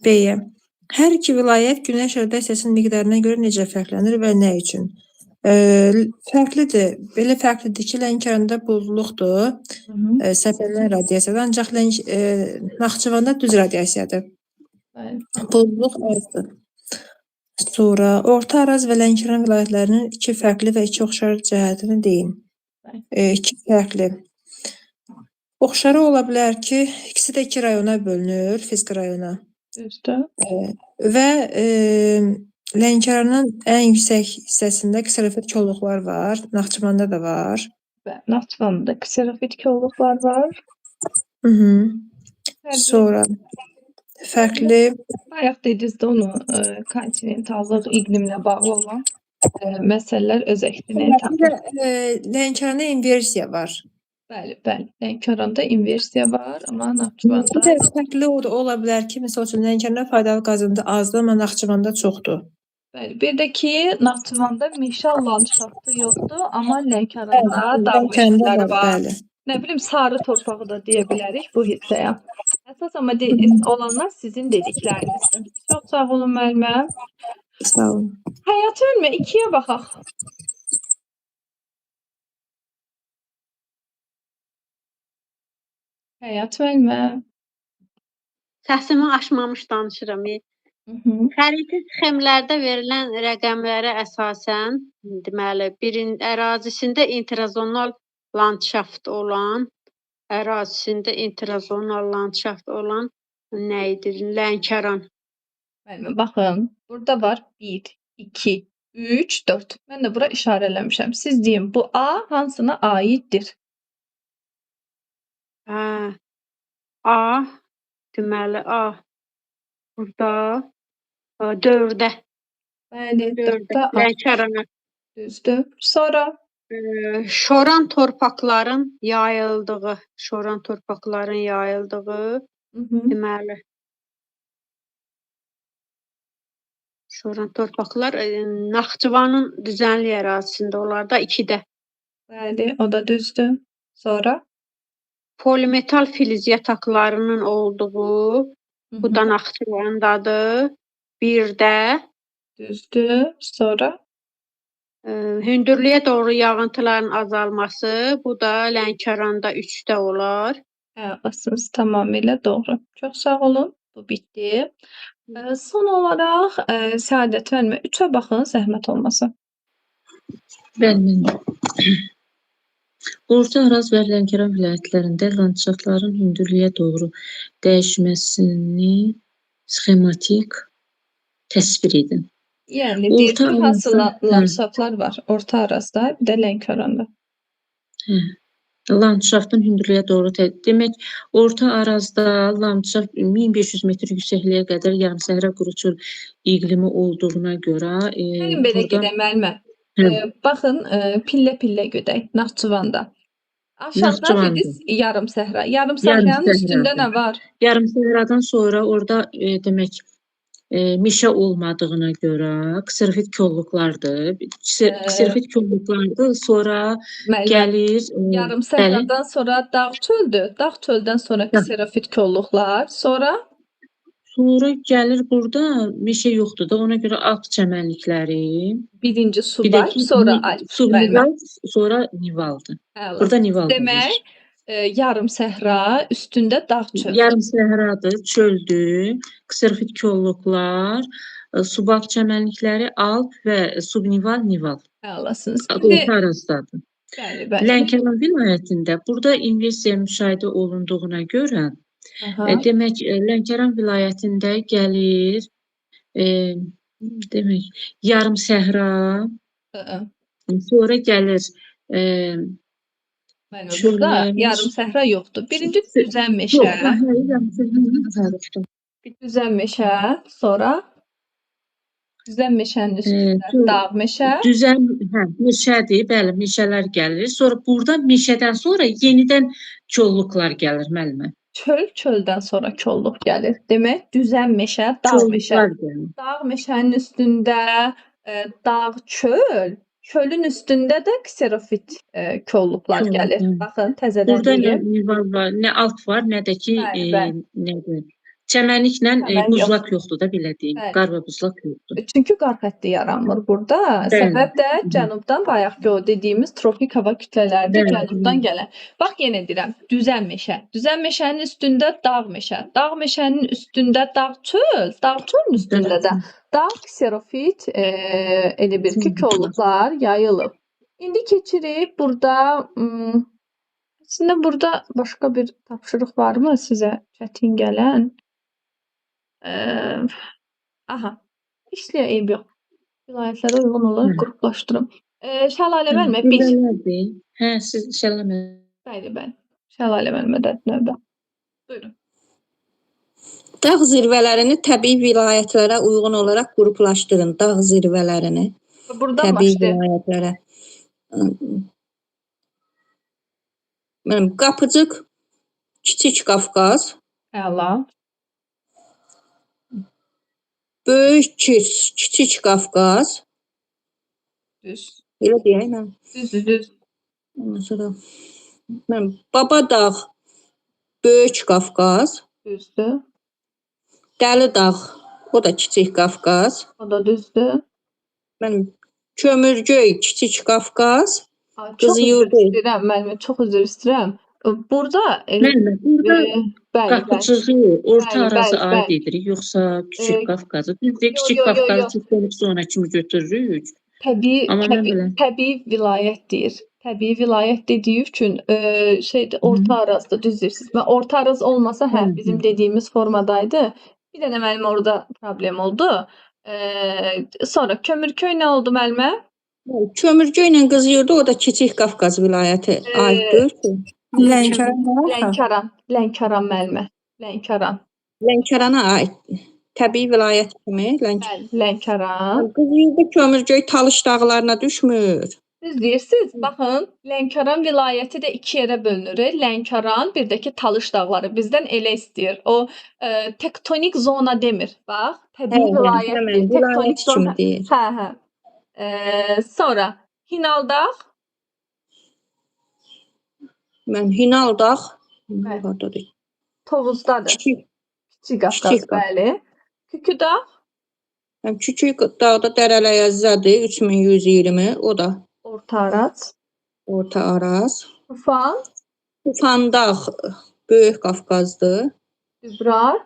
B-yə. Hər iki vilayət günəş radiasiyasının miqdarına görə necə fərqlənir və nə üçün? Fərqlidir. Belə fərqlidir ki, Lənkəranda buludluqdur, səfərlən radiasiyadır, ancaq Naxçıvanda düz radiasiyadır. Buludluq azdır. Sonra Orta Araz və Lənkəran vilayətlərinin iki fərqli və iki oxşar cəhətini deyin. İki fərqli. Oxşarı ola bilər ki, ikisi də iki rayona bölünür, fiziki rayona. Düzdür. Və Lənkəranın ən yüksək hissəsində kserofit kolluqlar var, Naxçıvanda da var. Naxçıvanda da kserofit kolluqlar var. Sonra fərqli. Bayaq dediniz də onu kontinentallıq, iqlimlə bağlı olan məsələlər öz əksini tapır. Lənkəranda inversiya var. Bəli. Lənkəranda inversiya var, amma Naxçıvanda fərqli ola bilər ki, məsəl üçün Lənkəranda faydalı qazıntı azdır, amma Naxçıvanda çoxdur. Bəli. Bir də ki, Naxçıvanda meşə landşaftı yoxdur, amma Lənkəranda dağ meşələri var. Nə bilim, sarı torpağı da deyə bilərik bu hissəyə. Əsas amma olanlar sizin dediklərinizdir. Çox sağ olun müəllimə. Sağ olun. Həyat müəllimə 2-yə baxaq. Həyat müəllimə. Səsimi açmamış danışıram. Xəritə sxemlərdə verilən rəqəmlərə əsasən, deməli, ərazisində interazonal landşaft olan ərazisində intrazonal landşaft olan nə idi? Lənkəran. Müəllimə, baxın, burada var 1, 2, 3, 4. Mən də bura işarələmişəm. Siz deyin, bu A hansına aiddir? Hə. A, deməli A. Burada dövrdə. Bəli, Dövrdə. 4-də A. Lənkərana. Düzdür. Sonra Şoran torpaqların yayıldığı, şoran torpaqların yayıldığı, deməli. Şoran torpaqlar Naxçıvanın düzənlik ərazisində olar da 2-də. bəli, o da düzdür. Sonra Polimetal filiz yataqlarının olduğu, bu da Naxçıvandadır. 1-də. düzdür. Sonra Hündürlüyə doğru yağıntıların azalması, bu da Lənkəranda 3-də olar. Basınız tamamilə doğru. Çox sağ olun. Bu bitdi. Son olaraq Səadət müəllimə 3-ə baxın, zəhmət olmasa. Bəli. Orta Araz və Lənkəran vilayətlərində landşaftların hündürlüyə doğru dəyişməsini sxematik təsvir edin. Yəni Orta deyir ki, Arazda- hansı landşaftlar var? Orta Arazda, bir də Lənkəranda. Landşaftın hündürlüyə doğru demək, Orta Arazda landşaft 1500 metr yüksəkliyə qədər yarımsəhra quruçul iqlimi olduğuna görə Gəlin belə burada gedək müəllimə. Hə. Baxın, pillə-pillə gedək Naxçıvanda. Aşağıda Naxçıvanda. dediniz yarım səhra. Yarım səhranın Yarım üstündə səhra. nə var? yarımsəhradan sonra orada demək meşə olmadığına görə kserofit kolluqlardır. Kserofit kolluqlardır. Sonra Müəllimə, gəlir yarım bəli, səhradan sonra dağ çöldür. Dağ çöldən sonra kserofit kolluqlar. Sonra sonra gəlir burada meşə yoxdur da ona görə alp çəmənlikləri. birinci Bir də subay, ki, sonra alp. subnival, sonra nivaldır. Əla. Burada nival Demək, yarım səhra, üstündə dağ çöl. yarım səhradır, çöldür, kserofit kolluqlar, subalp çəmənlikləri, alp və subnival, nival. Əlasınız. Orta Arazdadır. Bəli, bəli. Lənkəran vilayətində burada inversiya müşahidə olunduğuna görə Aha. demək Lənkəran vilayətində gəlir demək yarım səhra, sonra gəlir Müəllimə, burada çöllər. yarım səhra yoxdur. Birinci düzən meşə, düzən meşə, sonra düzən meşənin üstündə dağ meşə. Düzən meşədir, bəli, meşələr gəlir. Sonra burada meşədən sonra yenidən kolluqlar gəlir müəllimə. Çöldən sonra kolluq gəlir. Demək, düzən meşə, dağ meşə. Kolluqlar gəlir. Dağ meşənin üstündə dağ çöl, çölün üstündə də kserofit kolluqlar Kolluq, gəlir. hə. Baxın, təzədən Burada nə deyim. nival var, nə alp var, nə də ki Bəli, bəli. nədir? Çəmənliklə Çəmən buzlaq yoxdur da belə deyim. Bəli. Qar və buzlaq yoxdur. Çünki qar xətti yaranmır burada. Bəli. Səbəb də cənubdan bayaqki o dediyimiz tropik hava kütlələrdir, Bəli. cənubdan gələn. Bax yenə deyirəm, düzən meşə. Düzən meşənin üstündə dağ meşə. Dağ meşənin üstündə dağ çöl, dağ çölün üstündə də dağ kserofit elə bir ki kolluqlar yayılıb. İndi keçirik burada əslində burada başqa bir tapşırıq varmı sizə çətin gələn? Aha, işləyə eyb yox. Vilayətlərə uyğun olaraq qruplaşdırın. Şəlalə müəllimə, bir. Pillələrdir. Hə, siz şəlalə. Bəli, bəli. Şəlalə müəllimə növbə. Buyurun. Dağ zirvələrini təbii vilayətlərə uyğun olaraq qruplaşdırın. Dağ zirvələrini Buradan təbii başlayaq. vilayətlərə. Mənim Qapıcıq, Kiçik Qafqaz, Əla. Böyük Kirs, Kiçik Qafqaz. Düz. Elə deyək mən. Düz. Ondan sonra mən Babadağ, Böyük Qafqaz, Düzdür. Dəlidağ, o da Kiçik Qafqaz. O da düzdür. Mənim Kömürgöy, Kiçik Qafqaz. Çox üzr Qızıyurdu. istəyirəm, müəllimə, çox üzr istəyirəm. Burada Müəllimə, burada bəli, Qapıcığı Orta Bəli, Arazı bəli, aid bəli. edirik, yoxsa Kiçik Qafqazı? Biz də Yo, Kiçik yo, yo, Qafqazı yo. çəkilib sonra kimi götürürük. Amma mən belə təbii vilayət deyir. Təbii vilayət dediyi üçün şeydə Orta Arazda düz deyirsiniz. Və Orta Araz olmasa hə bizim dediyimiz formadaydı. Bir dənə mənim orada problem oldu. Sonra Kömürköy nə oldu müəllimə? Kömürgöy ilə Qızıyurdu, o da Kiçik Qafqaz vilayəti aiddir. Lənkəran müəllimə. Lənkəran. Lənkərana aid təbii vilayət kimi Bəli, Lənkəran. Qızıyurdu, Kömürgöy Talış dağlarına düşmür. Siz deyirsiniz, baxın, Lənkəran vilayəti də 2 yerə bölünür. Lənkəran, bir də ki Talış dağları bizdən elə istəyir. O tektonik zona demir. Bax, təbii vilayətdir. Tektonik zona deyir. Hə. Sonra Hinaldağ. Mən Hinaldağ Bəli. Tovuzdadır. Kiçik Qafqaz, Kiçik bəli. Küküdağ. Küçük dağda Dərələyəzzadır, 3120, o da Orta Araz. Orta Araz. Tufan. Tufandağ Böyük Qafqazdır. Dübrar.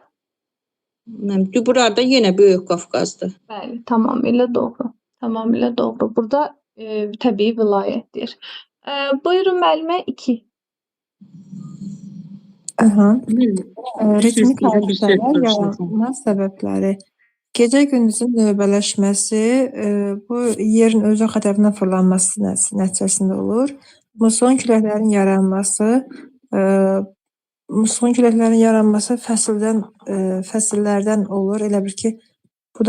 Dübrar da yenə Böyük Qafqazdır. Bəli, tamamilə doğru. Tamamilə doğru. Burada təbii vilayətdir. Buyurun müəllimə 2. Ritmik hadisələr yaranma səbəbləri. Gecə-gündüzün növbələşməsi bu yerin özü xətərindən fırlanması nəticəsində olur. Muson küləklərin yaranması fəsillərdən olur. Elə bil ki, bu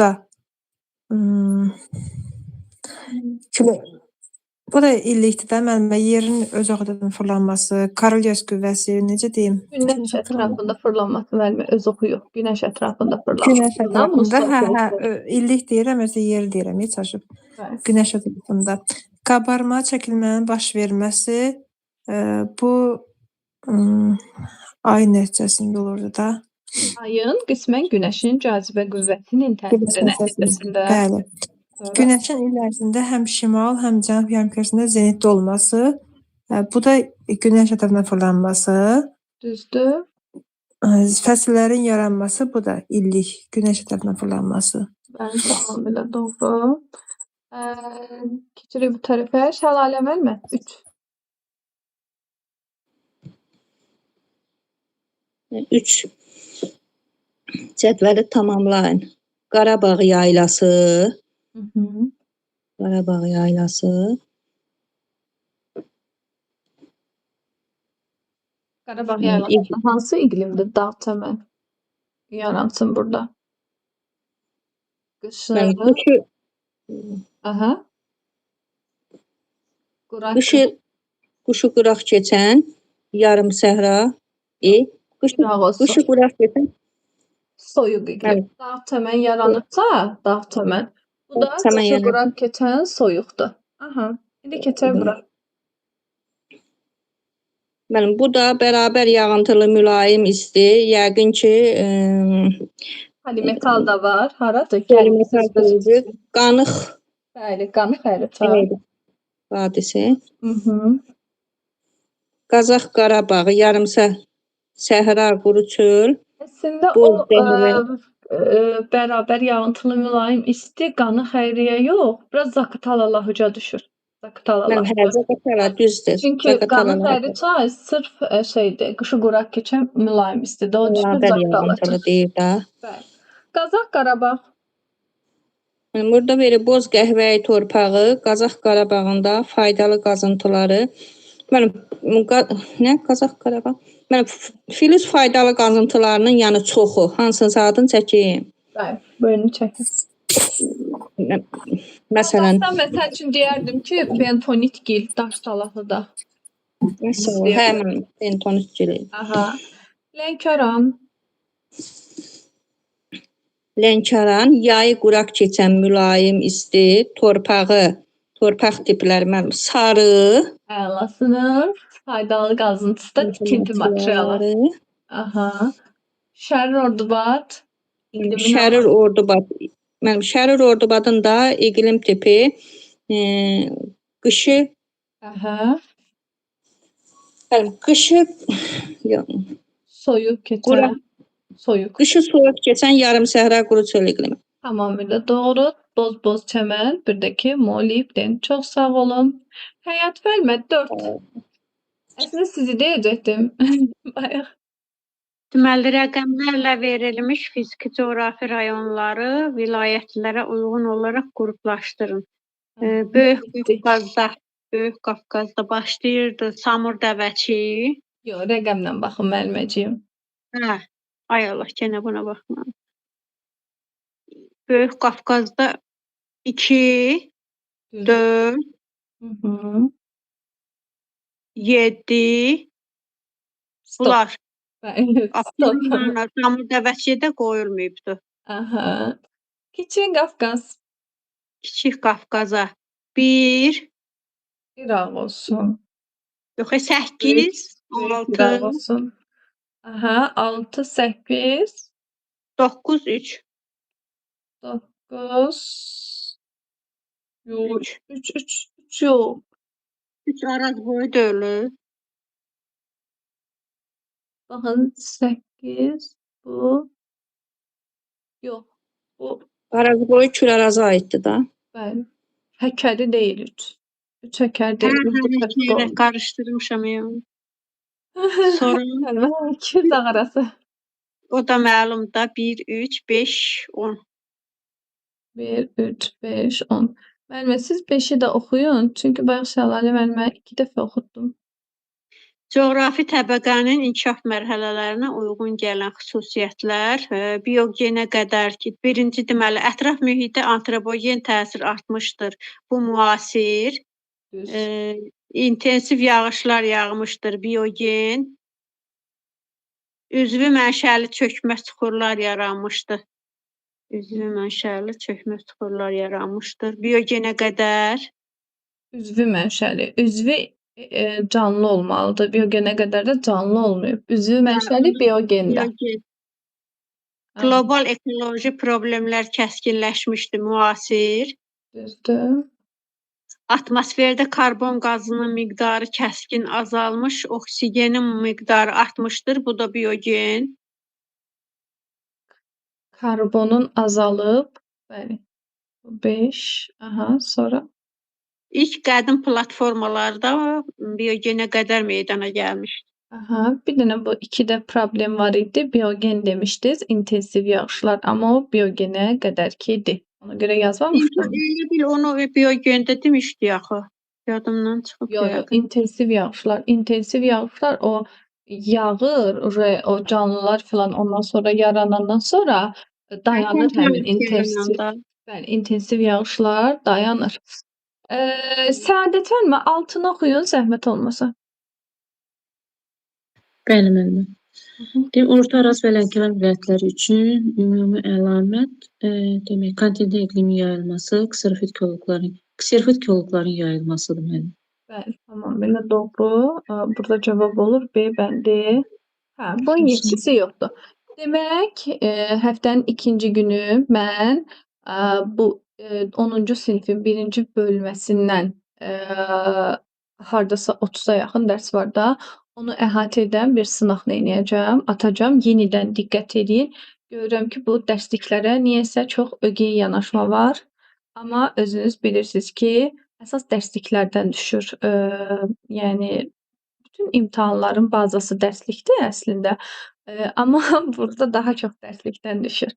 da illikdir də müəllimə, yerin özü xətərindən fırlanması, Korolyos qüvvəsi, necə deyim? Günəş ətrafında fırlanması müəllimə öz oxuyur. Günəş ətrafında fırlanması. Günəş ətrafında, illik deyirəm, özü yer deyirəm, heç aşıb. Günəş ətrafında. Qabarma, çəkilmənin baş verməsi, bu ay nəticəsində olurdu da. Ayın qismən günəşin cazibə qüvvətinin təsiri nəticəsində. Bəli. Günəşin il ərzində həm şimal, həm cənub yarımkürəsində zenitdə olması, bu da günəş ətrafından fırlanması. Düzdür. Fəsillərin yaranması, bu da illik günəş ətrafından fırlanması. Bəli, tamamilə doğru. Keçirik bu tərəfə. Şəlalə müəllimə 3. 3. Cədvəli tamamlayın. Qarabağ yaylası. Qarabağ yaylası. Qarabağ yaylası hansı iqlimdir? Dağ çəmən yaransın burada. Qışı. Aha. Qışı quraq keçən yarım səhra. Qışı quraq keçən soyuq iqlim. Dağ çəmən yaranırsa, dağ çəmən. Bu da qışı quraq keçən soyuqdur. Aha. İndi keçək bura. Bu da bərabər yağıntılı mülayim isti. Yəqin ki Polimetal da var. Haradır? Qanıq. Bəli, Qanıq Əriçay. Vadisi. Qazax Qarabağ, yarım səhra, quru çöl. Əslində o bərabər yağıntılı mülayim isti Qanıq Əriyə yox, biraz Zaqatala Lahuca düşür. Zaqatala düzdür. Çünki Qanıq Əriçay sırf şeydir, qışı quraq keçən mülayim istidir. O düşür Zaqatala. Qazax Qarabağ. Burada verir boz qəhvəyi torpağı, Qazax Qarabağında faydalı qazıntıları. Qazax Qarabağ? Filiz faydalı qazıntılarının yəni çoxu. Hansının adını çəkeyim? Bəli, bölünü çəkin. Məsələn üçün deyərdim ki, bentonit gil, daş salahıda. Həmin bentonit gili. Aha. Lənkəran. Lənkəran, yayı quraq keçən mülayim isti, torpaq tipləri sarı. Əlasınır. Faydalı qazıntısı da tikinti materialı. Aha. Şərir Ordubad. Şərir Ordubadın da iqlim tipi qışı soyuq keçən. Qışı soyuq keçən yarım səhra quru çöl iqlimi. Tamamilə doğru. Boz çəmən, bir də ki, molibden. Çox sağ olun. Həyat və Əlmət 4. Əslində sizi deyəcəkdim. Bayaq. Deməli, rəqəmlərlə verilmiş fiziki coğrafi rayonları vilayətlərə uyğun olaraq qruplaşdırın. Böyük Qafqazda başlayırdı Samur Dəvəçi. Yox, rəqəmlə baxın müəlliməciyim. Hə, ay Allah, gənə buna baxma. Böyük Qafqazda 2, 4, Hı -hı. 7, Stop. bunlar. Stop. Afrinlarla Samur Dəvəçiyə də qoyulmayıbdı. Aha. Kiçik Qafqaz. Kiçik Qafqaza 1, Bir ağ olsun. yox, 8, Böyük bir ağ 6, olsun. Aha, 6, 8, 9, 3. 9, yox, 3. 3 yox. 3 Araz boyu deyil. Baxın, 8, bu. Yox, bu, Arazboy Küraraz'a aiddir da. bəli. Həkəri deyil 3. 3 həkər Hə, deyil. Bu hə, tək olmur. qarışdırmışam ya. Sonra Mən 2 dağ arası. o da məlum da 1, 3, 5, 10. 1, 3, 5, 10. Müəllimə, siz 5-i də oxuyun. Çünki bayaq Şəlalə müəllimə 2 dəfə oxutdum. Coğrafi təbəqənin inkişaf mərhələlərinə uyğun gələn xüsusiyyətlər, biogenə qədər ki, birinci deməli, ətraf mühitə antropogen təsir artmışdır. Bu müasir, Düz. intensiv yağışlar yağmışdır, biogen. Üzvü mənşəli çökmə çuxurlar yaranmışdır. Üzvü mənşəli çökmə çuxurlar yaranmışdır. Biogenə qədər. Üzvü mənşəli. Üzvü canlı olmalıdır. Biogenə qədər də canlı olmayıb. Üzvü mənşəli biogendə. Biogen. Qlobal ekoloji problemlər kəskinləşmişdir, müasir. Düzdür. Atmosferdə karbon qazının miqdarı kəskin azalmış, oksigenin miqdarı artmışdır. Bu da biogen. Karbonun azalıb. Bəli. 5. Aha, sonra. İlk qədim platformalarda biogenə qədər meydana gəlmişdir. Aha, bir dənə bu 2-də problem var idi. Biogen demişdiniz, intensiv yağışlar, amma o biogenə qədər ki idi. Ona görə yazmamışdım. Elə bil onu biogendə demişdi axı. Yadımdan çıxıb Yox, yəqin. intensiv yağışlar. İntensiv yağışlar o yağır, o canlılar filan ondan sonra yaranandan sonra dayanır həmin intensiv. Bəli, intensiv yağışlar dayanır. Səadət müəllimə altını oxuyun, zəhmət olmasa. Bəli, müəllimə. Deyim, Orta Araz və Lənkəran vilayətləri üçün ümumi əlamət, demək, kontinent iqlimi yayılması, kserofit kolluqların yayılmasıdır müəllim. Bəli, tamamilə doğru. Burada cavab olur B bəndi. Hə, bunun yetkisi yoxdur. Demək, həftənin 2-ci günü mən bu 10-cu sinifin 1-ci bölməsindən hardasa 30-a yaxın dərs var da, onu əhatə edən bir sınaq eləyəcəm, atacağam. Yenidən diqqət edin. Görürəm ki, bu dərsliklərə niyəsə çox ögey yanaşma var. Amma özünüz bilirsiniz ki, əsas dərsliklərdən düşür. Yəni bütün imtahanların bazası dərslikdir əslində. Amma burada daha çox dərslikdən düşür.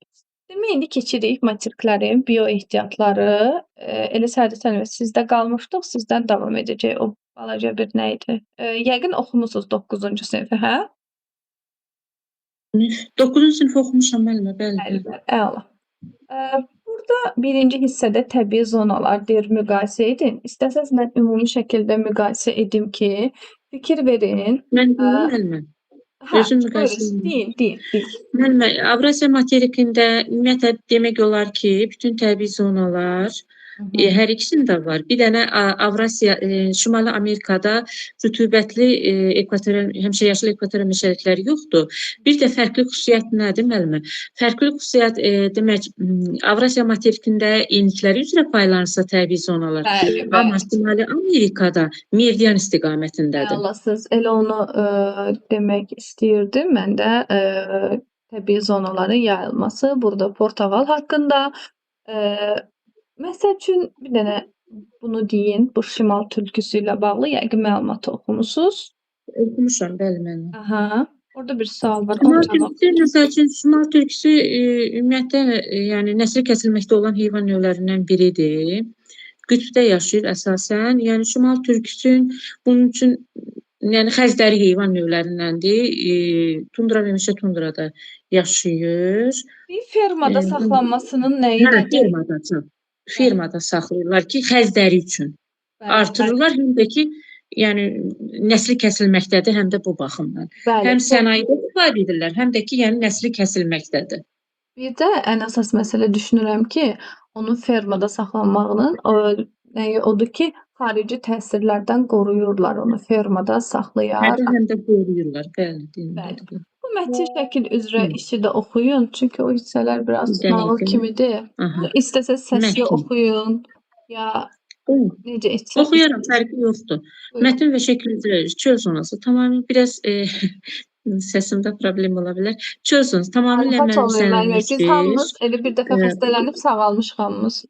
Demək, indi keçirik materiklərin bioehtiyatları. Elə Səadət müəllimə sizdə qalmışdıq, sizdən davam edəcək o balaca bir nə idi? Yəqin oxumusunuz 9-cu sinifi, hə? 9-cu sinif oxumuşam müəllimə, bəli. Bəli, əla. Burada birinci hissədə təbii zonalar deyir, müqayisə edin. İstəsəz mən ümumi şəkildə müqayisə edim ki, fikir verin. Mən deyim müəllimə. Özüm müqayisə edim. Deyil. Müəllimə, Avrasiya materikində ümumiyyətlə demək olar ki, bütün təbii zonalar hər ikisində var. Bir dənə Avrasiya, Şimali Amerikada rütubətli ekvatorial, həmişəyaşıl ekvatorial meşəlikləri yoxdur. Bir də fərqli xüsusiyyət nədir müəllimə? Fərqli xüsusiyyət demək, Avrasiya materikində enlikləri üzrə paylanırsa təbii zonalar, amma Şimali Amerikada meridian istiqamətindədir. Əlasız, elə onu demək istəyirdim. Mən də təbii zonaların yayılması. Burada Portuqal haqqında məsəl üçün bir dənə bunu deyin. Bu şimal tülküsü ilə bağlı yəqin məlumat oxumusunuz. Oxumuşam, bəli mən. Aha. Orada bir sual var. Şimal Onu cavab tülküsü, məsəl üçün, şimal tülküsü ümumiyyətlə yəni nəsli kəsilməkdə olan heyvan növlərindən biridir. Qütbdə yaşayır əsasən. Yəni şimal tülküsün bunun üçün yəni xəzdəri heyvan növlərindəndir. Tundra və meşə tundrada yaşayır. bir fermada Ee, saxlanmasının nəyi Hə, nədir? fermada saxlayırlar ki, xəzdəri üçün Bəli, artırırlar, həm də ki, yəni nəsli kəsilməkdədir, həm də bu baxımdan. bəli. Həm sənayedə istifadə edirlər, həm də ki, yəni nəsli kəsilməkdədir. Bir də ən əsas məsələ düşünürəm ki, onun fermada saxlanmağının nəyi odur ki, xarici təsirlərdən qoruyurlar onu fermada saxlayar. Həm də qoruyurlar, bəli, deyilməlidir. Bu mətin şəkil üzrə işi də oxuyun, çünki o hissələr biraz Bir dənə nağıl də. kimidir. Aha. İstəsəz səsli Mətin. oxuyun, ya necə etsə. Oxuyaram, fərqi yoxdur. Buyurun. Mətin və şəkil üzrə çöl zonası tamamilə biraz səsimdə problem ola bilər. Çöl zonası tamamilə Narahat olmayın müəllimə. Biz mənimsənilmişdir. hamımız elə bir dəfə xəstələnib sağalmışıq hamımız.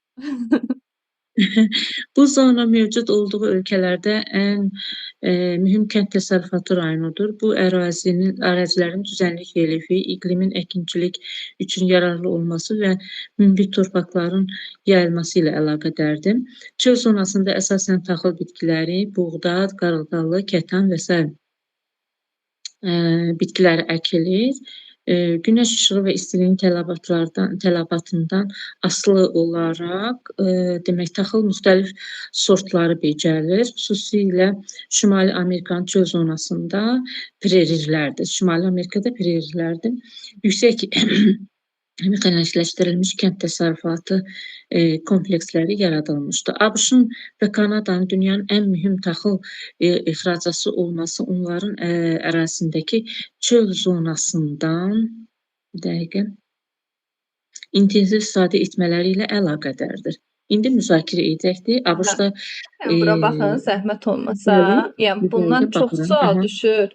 Bu zona mövcud olduğu ölkələrdə ən mühüm kənd təsərrüfatı rayonudur. Bu ərazilərin düzənlik relyefi, iqlimin əkinçilik üçün yararlı olması və münbit torpaqların yayılması ilə əlaqədardır. Çöl zonasında əsasən taxıl bitkiləri, buğda, qarğıdalı, kətan və s. Bitkiləri əkilir. Günəş işığı və istiliyin tələbatından asılı olaraq demək taxıl müxtəlif sortları becərilir. Xüsusilə Şimali Amerikanın çöl zonasında prerilərdir. Şimali Amerikada prerilərdir. Yüksək mexaniləşdirilmiş kənd təsərrüfatı kompleksləri yaradılmışdır. ABŞ-ın və Kanadanın dünyanın ən mühüm taxıl ixracatçısı olması onların ərazisindəki çöl zonasından intensiv istifadə etmələri ilə əlaqədardır. İndi müzakirə edəcəkdir. ABŞ-da Bura baxın, zəhmət olmasa, yəni bundan çox sual düşür.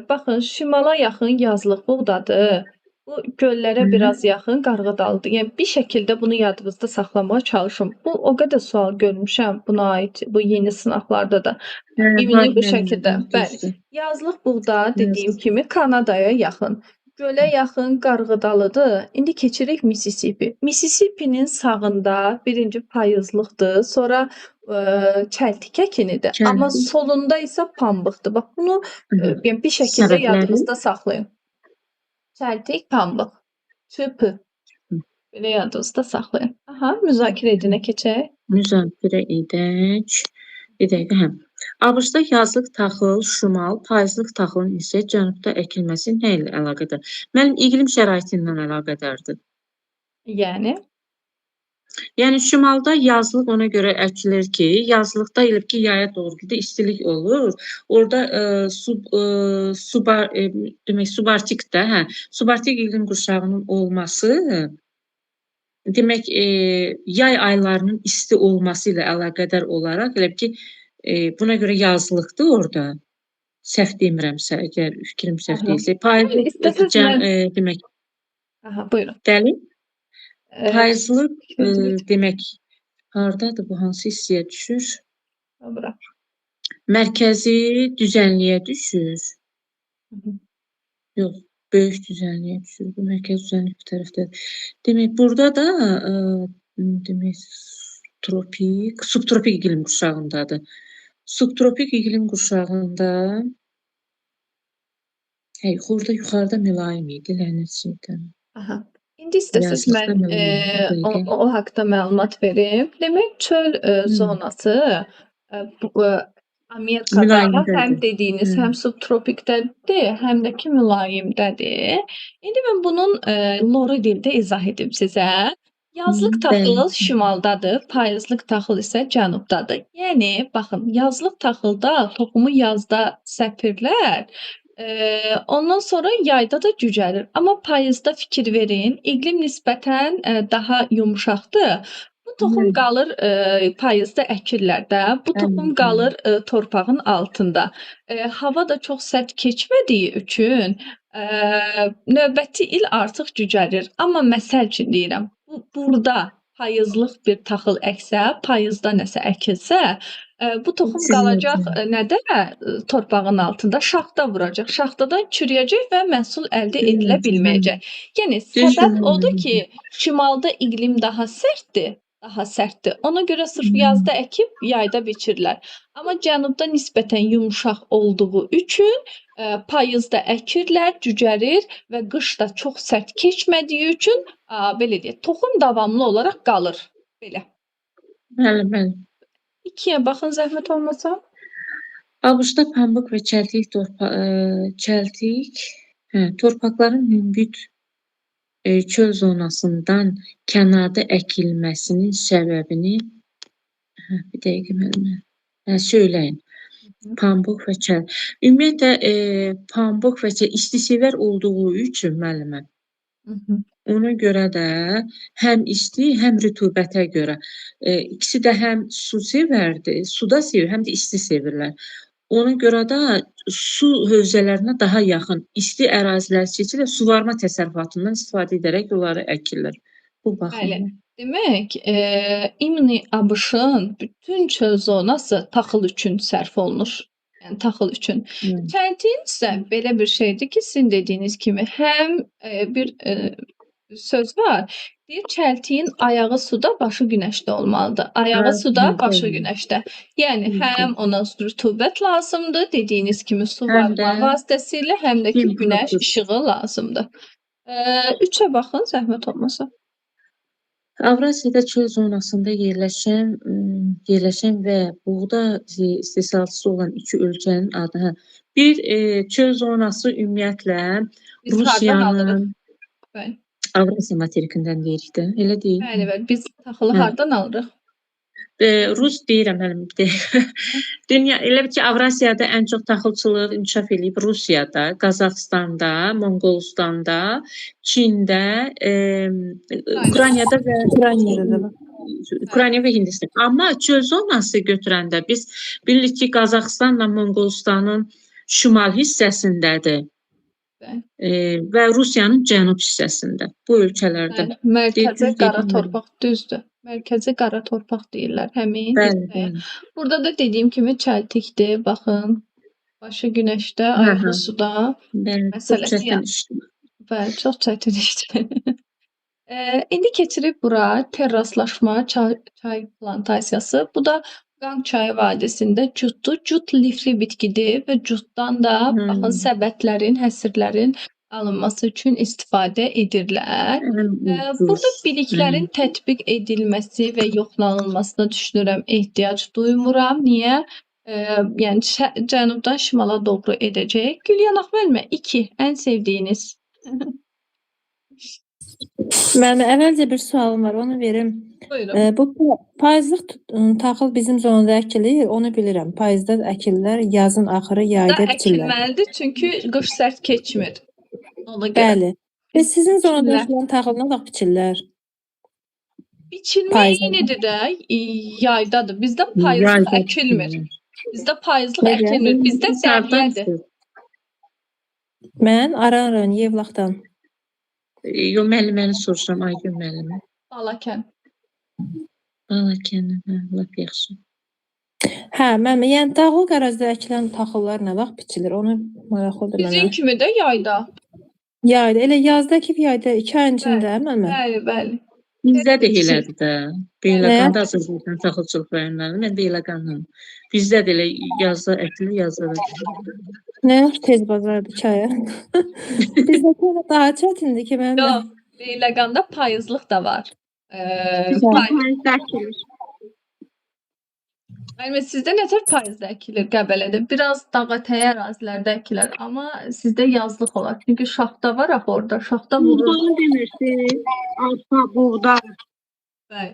Baxın, şimala yaxın yazlıq buğdadır. Bu göllərə biraz yaxın qarğıdalıdır. Yəni bir şəkildə bunu yadınızda saxlamağa çalışın. Bu o qədər sual görmüşəm buna aid bu yeni sınaqlarda da. Ümumi bu şəkildə. Bəli. Yazlıq buğda dediyim kimi Kanadaya yaxın. Gölə yaxın qarğıdalıdır. İndi keçirik Mississippi. Mississippi'nin sağında birinci payızlıqdır, sonra çəltik əkinidir. Amma solunda isə pambıqdır. Bax bunu yəni bir şəkildə yadınızda saxlayın. Çəltik, pambıq, çöpü. Belə yadınızda saxlayın. Aha, müzakirə edinə keçək. Müzakirə edək. Bir dəqiqə, hə. ABŞ-da yazlıq taxıl, şimal, payızlıq taxılın isə cənubda əkilməsi nə ilə əlaqədardır? Mənim iqlim şəraiti ilə əlaqədardır. Yəni şimalda yazlıq ona görə əkilir ki, yazlıqda elə ki, yaya doğru gedir, istilik olur. Orada demək subarktikdə, subarktik iqlim qurşağının olması demək yay aylarının isti olması ilə əlaqədar olaraq elə ki, buna görə yazlıqdır orada. Səhv demirəmsə, əgər fikrim səhv deyilsə, payızlıq demək. Aha, buyurun. Dəli? Payızlıq demək hardadır bu, hansı hissəyə düşür? Bura. Mərkəzi düzənliyə düşür. Yox, böyük düzənliyə düşür. Bu mərkəzi düzənlik bu tərəfdədir. Demək, burada da demək subtropik iqlim qurşağındadır. Subtropik iqlim qurşağında orada yuxarıda mülayim idi, lənət şeytan. Aha. İndi istəsiz mən o haqda məlumat verim. Demək, çöl zonası Amerikada həm dediyiniz, həm subtropikdədir, həm də ki mülayimdədir. İndi mən bunun lori dildə izah edim sizə. Yazlıq taxıl şimaldadır, payızlıq taxıl isə cənubdadır. Yəni, baxın, yazlıq taxılda toxumu yazda səpirlər. Ondan sonra yayda da cücəlir. Amma payızda fikir verin, iqlim nisbətən daha yumşaqdır. Bu toxum qalır payızda əkirlər də. Bu toxum qalır torpağın altında. Hava da çox sərt keçmədiyi üçün növbəti il artıq cücərir. Amma məsəl üçün deyirəm, burada payızlıq bir taxıl əksə, payızda nəsə əkilsə, bu toxum qalacaq nədə? Torpağın altında şaxta vuracaq. Şaxtadan çürüyəcək və məhsul əldə edilə bilməyəcək. Yəni səbəb odur ki, şimalda iqlim daha sərtdir. Ona görə sırf yazda əkib yayda biçirlər. Amma cənubda nisbətən yumşaq olduğu üçün payızda əkirlər, cücərir və qış da çox sərt keçmədiyi üçün belə deyək, toxum davamlı olaraq qalır. Belə. Bəli. 2-yə baxın zəhmət olmasa. ABŞ-da pambıq və torpaqların hündür çöl zonasından kənarda əkilməsinin səbəbini bir dəqiqə müəllimə söyləyin. Pambıq və çəl. Ümumiyyətlə pambıq və çəl istisevər olduğu üçün müəllimə. Ona görə də həm isti, həm rütubətə görə. İkisi də həm su sevərdir, suda sevir, həm də isti sevirlər. Ona görə də su hövzələrinə daha yaxın isti ərazilər seçilir, suvarma təsərrüfatından istifadə edərək onları əkirlər. Bu baxımdan. Demək, ümumi ABŞ-ın bütün çöl zonası taxıl üçün sərf olunur. Yəni taxıl üçün. Çəltik isə belə bir şeydir ki, sizin dediyiniz kimi həm bir söz var. Deyir, çəltiyin ayağı suda, başı günəşdə olmalıdır. Ayağı suda, başı günəşdə. Yəni həm ona rütubət lazımdır, dediyiniz kimi suvarma vasitəsilə, həm də ki günəş işığı lazımdır. 3-ə baxın, zəhmət olmasa. Avrasiyada çöl zonasında yerləşən və buğda istehsalçısı olan iki ölkənin adı. Bir çöl zonası ümumiyyətlə Rusiyanın Avrasiya materikindən deyirik də, elə deyil. Bəli, biz taxılı hardan alırıq? Rus deyirəm həlim bir dəqiqə. Dünya elə ki Avrasiyada ən çox taxılçılıq inkişaf edib Rusiyada, Qazaxstanda, Monqolistanda, Çində, Ukraynada və Ukrayna və Hindistan. Amma çöl zonası götürəndə biz bilirik ki, Qazaxstanla Monqolistanın şimal hissəsindədir. Və Rusiyanın cənub hissəsində. Bu ölkələrdə. Mərkəzi qara torpaq düzdür. Mərkəzi qara torpaq deyirlər həmin. Burada da dediyim kimi çəltikdir. Baxın, başı günəşdə, ayağı suda. Bəli, çox çətin işdir. İndi keçirib bura terraslaşma çay plantasiyası. Bu da Qanq çayı vadisində cutdur. Cut lifli bitkidir və cutdan da baxın səbətlərin, həsirlərin alınması üçün istifadə edirlər. Burada biliklərin tətbiq edilməsi və yoxlanılmasına düşünürəm ehtiyac duymuram. Niyə? Yəni cənubdan şimala doğru edəcək. Gülyanaq müəllimə 2 ən sevdiyiniz. Mənim əvvəlcə bir sualım var, onu verim. Buyurun. Bu payızlıq taxıl bizim zonada əkilir, onu bilirəm. Payızda əkirlər, yazın axırı yayda biçirlər. Əkilməlidir, çünki qış sərt keçmir. Ona görə. Bəli. Və sizin zonada əkilən taxıl nə vaxt biçirlər? Biçilmə eynidir də, yaydadır. Bizdə payızlıq əkilmir. Bizdə payızlıq əkilmir. Bizdə dəryədir. Mən Aran Yevlaxdan. Yox, müəlliməni soruşuram, Aygün müəllimə. Balakən. Balakən, lap yaxşı. Hə, müəllimə, yəni dağlıq ərazidə əkilən taxıllar nə vaxt biçilir? Onu maraqlıdır mənə. Bizim kimi də yayda. Yayda, elə yazda əkib yayda 2 ayın içində, müəllimə? Bəli. Bizdə də elədir də. Beyləqanda Azərbaycan taxılçılıq rayonlarında, mən Beyləqanlıyam. Bizdə də elə yazda əkilir, yazda da. Nə tez bazardır çaya. Bizdə daha çətindir ki, mən. Yox, Beyləqanda payızlıq da var. Payızda əkilir. Yəni sizdə nətər payızda əkilir Qəbələdə? Biraz dağətəyi ərazilərdə əkilir, amma sizdə yazlıq olar. Çünki şaxta var axı orada, şaxta vurur. Buğdanı demirsiz, arpa, buğda. Bəli.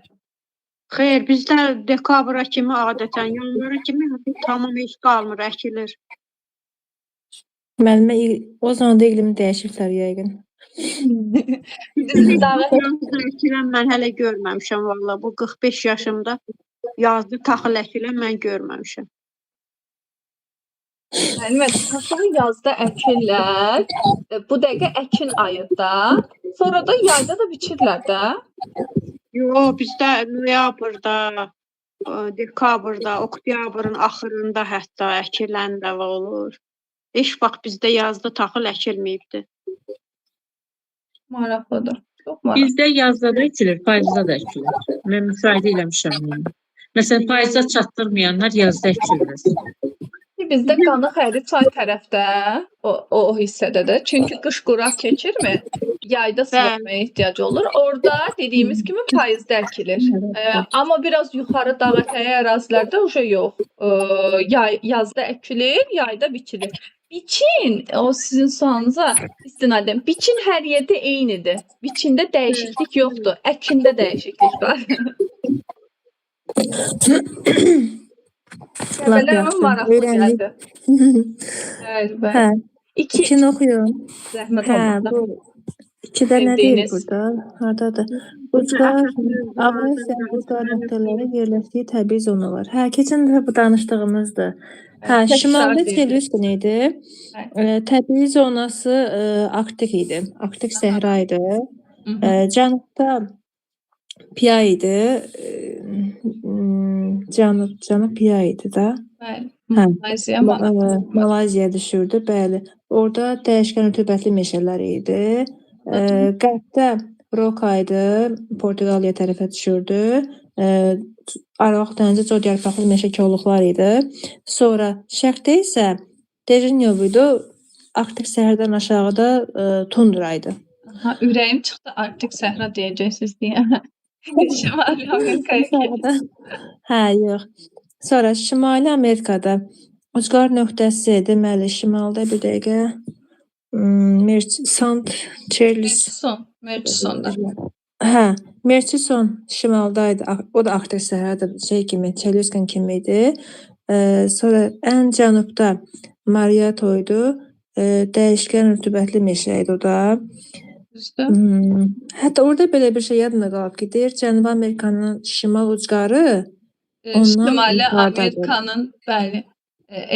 Xeyr, bizdə dekabra kimi adətən, yanvara kimi tamam heç qalmır, əkilir. Müəllimə, o zonda iqlimi dəyişiblər yəqin. Bizi davet Yazdı əkilən mən hələ görməmişəm valla. Bu 45 yaşımda yazdı taxıl əkilən mən görməmişəm. Müəllimə, taxılı yazda əkirlər. Bu dəqiqə əkin ayında. Sonra da yayda da biçirlər də. Yo, bizdə noyabrda, dekabrda, oktyabrın axırında hətta əkilən də olur. Heç vaxt bizdə yazda taxıl əkilməyibdi. Maraqlıdır. Çox maraqlı. Bizdə yazda da ekilir, payızda da ekilir. Mən müşahidə eləmişəm bunu. Məsələn, payıza çatdırmayanlar yazda ekilmez. Bizdə Qanıq Əri çay tərəfdə, o hissədə də. Çünki qış quraq keçirmi? Yayda su verməyə ehtiyac olur. Orada dediyimiz kimi payızda əkilir. Amma biraz yuxarı dağ ətəyi ərazilərdə uşa yox. Yazda əkilir, yayda biçilir. Biçin, o sizin sualınıza istinadən. Biçin hər yerdə eynidir. Biçində dəyişiklik yoxdur. Əkində dəyişiklik var. Lap yaxşı. Maraqlı Öyrəndik. gəldi. Bəli, Hə, bəli. ikini oxuyun. Zəhmət Hə, olmasa. bu ikidə nə deyir Sevdiyiniz. burada? Hardadır? Ucqar, Avrasiya ucqar nöqtələri yerləşdiyi təbii zonalar. Hə, keçən dəfə bu danışdığımızdır. Hə, Təkrar şimalda deyildi. Çelüstin idi. Təbii zonası Arktik idi. Arktik səhra idi. Cənubda Piya idi. Cənub Piya idi da. Bəli. Hə. Malayziya, Malayziya düşürdü, bəli. Orada dəyişkən rütubətli meşələr idi. Qərbdə Roka idi, Portuqaliya tərəfə düşürdü. Aralıq dənizi cod yarpaqlı meşə kolluqlar idi. Sonra şərqdə isə Dejinyo idi. Arktik səhərdən aşağıda tundra idi. Ha, ürəyim çıxdı Arktik səhra deyəcəksiniz deyə. Şimali Amerikaya. Hə, yox. Sonra Şimali Amerikada ucqar nöqtəsi deməli şimalda bir dəqiqə Murchison. Hə, Murchison şimaldaydı. O da Arktik səhərdə kimi, Çelüskin kimi idi. Sonra ən cənubda Mariato idi. Dəyişkən rütubətli meşə idi o da. Hətta orada belə bir şey yadımda qalıb gedir. Cənubi Amerikanın şimal ucqarı Şimali Amerikanın, bəli.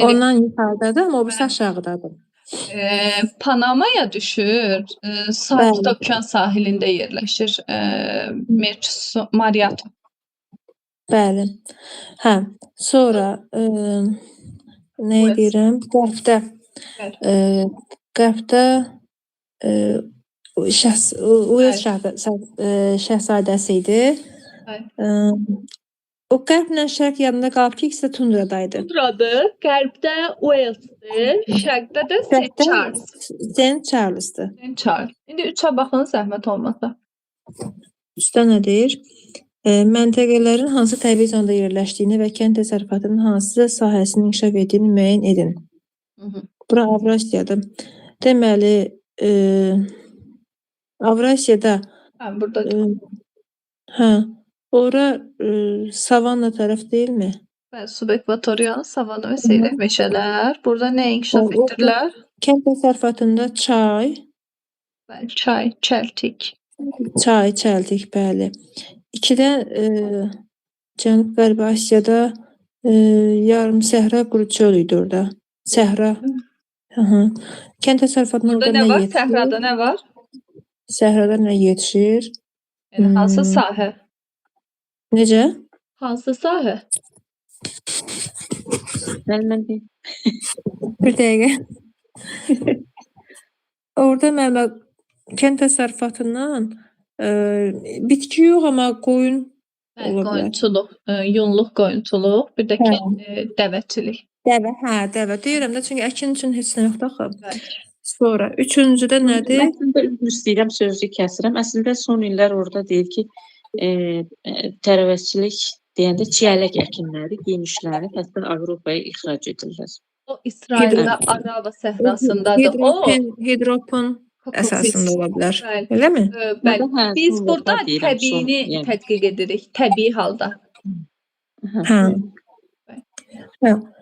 Ondan yuxarıdadır, amma o birisi aşağıdadır. Panamaya düşür. Sakit Okean sahilində yerləşir. Mariato. Bəli. Hə, sonra nə deyirəm? Qərbdə Uels şəhzadəsi idi. O qərblə şərq yadında qalıb ki, ikisi də tundradaydı. Tundradır. Qərbdə Uels'dir. Şərqdə də Saint Charles'dır. Saint Charles. İndi 3-ə baxın, zəhmət olmasa. Üstə nə deyir? Məntəqələrin hansı təbii zonda yerləşdiyini və kənd təsərrüfatının hansı sahəsinin inkişaf etdiyini müəyyən edin. Bura Avrasiyadır. Deməli, Avrasiyada ora savanna tərəf deyilmi? Bəli, subekvatorial savanna və seyrək meşələr. Burada nə inkişaf etdirlər? Kənd təsərrüfatında çay. Bəli, çay, çəltik. Çay, çəltik, bəli. İkidə Cənub-Qərbi Asiyada yarım səhra quru çöl idi orada. Səhra. Kənd təsərrüfatında orada nə yetişir? Səhrada nə var? Səhrada nə yetişir? Hansı sahə? Necə? Hansı sahə? Mən deyim. Bir dəqiqə. Orada mənim kənd təsərrüfatından bitki yox, amma qoyun ola bilər. Qoyunçuluq, yunluq qoyunçuluq, bir də dəvəçilik. Dəvə deyirəm də, çünki əkin üçün heç nə yoxdur axı. Sonra üçüncüdə nədir? Əslində üzr istəyirəm, sözü kəsirəm. Əslində son illər orada deyir ki, tərəvəzçilik deyəndə çiyələk əkinləri, genişləri hətta Avropaya ixrac edirlər. O İsraildə Arava səhrasındadır. Hidropon əsasında ola bilər. Eləmi? Bəli. Biz burada təbiini tədqiq edirik, təbii halda.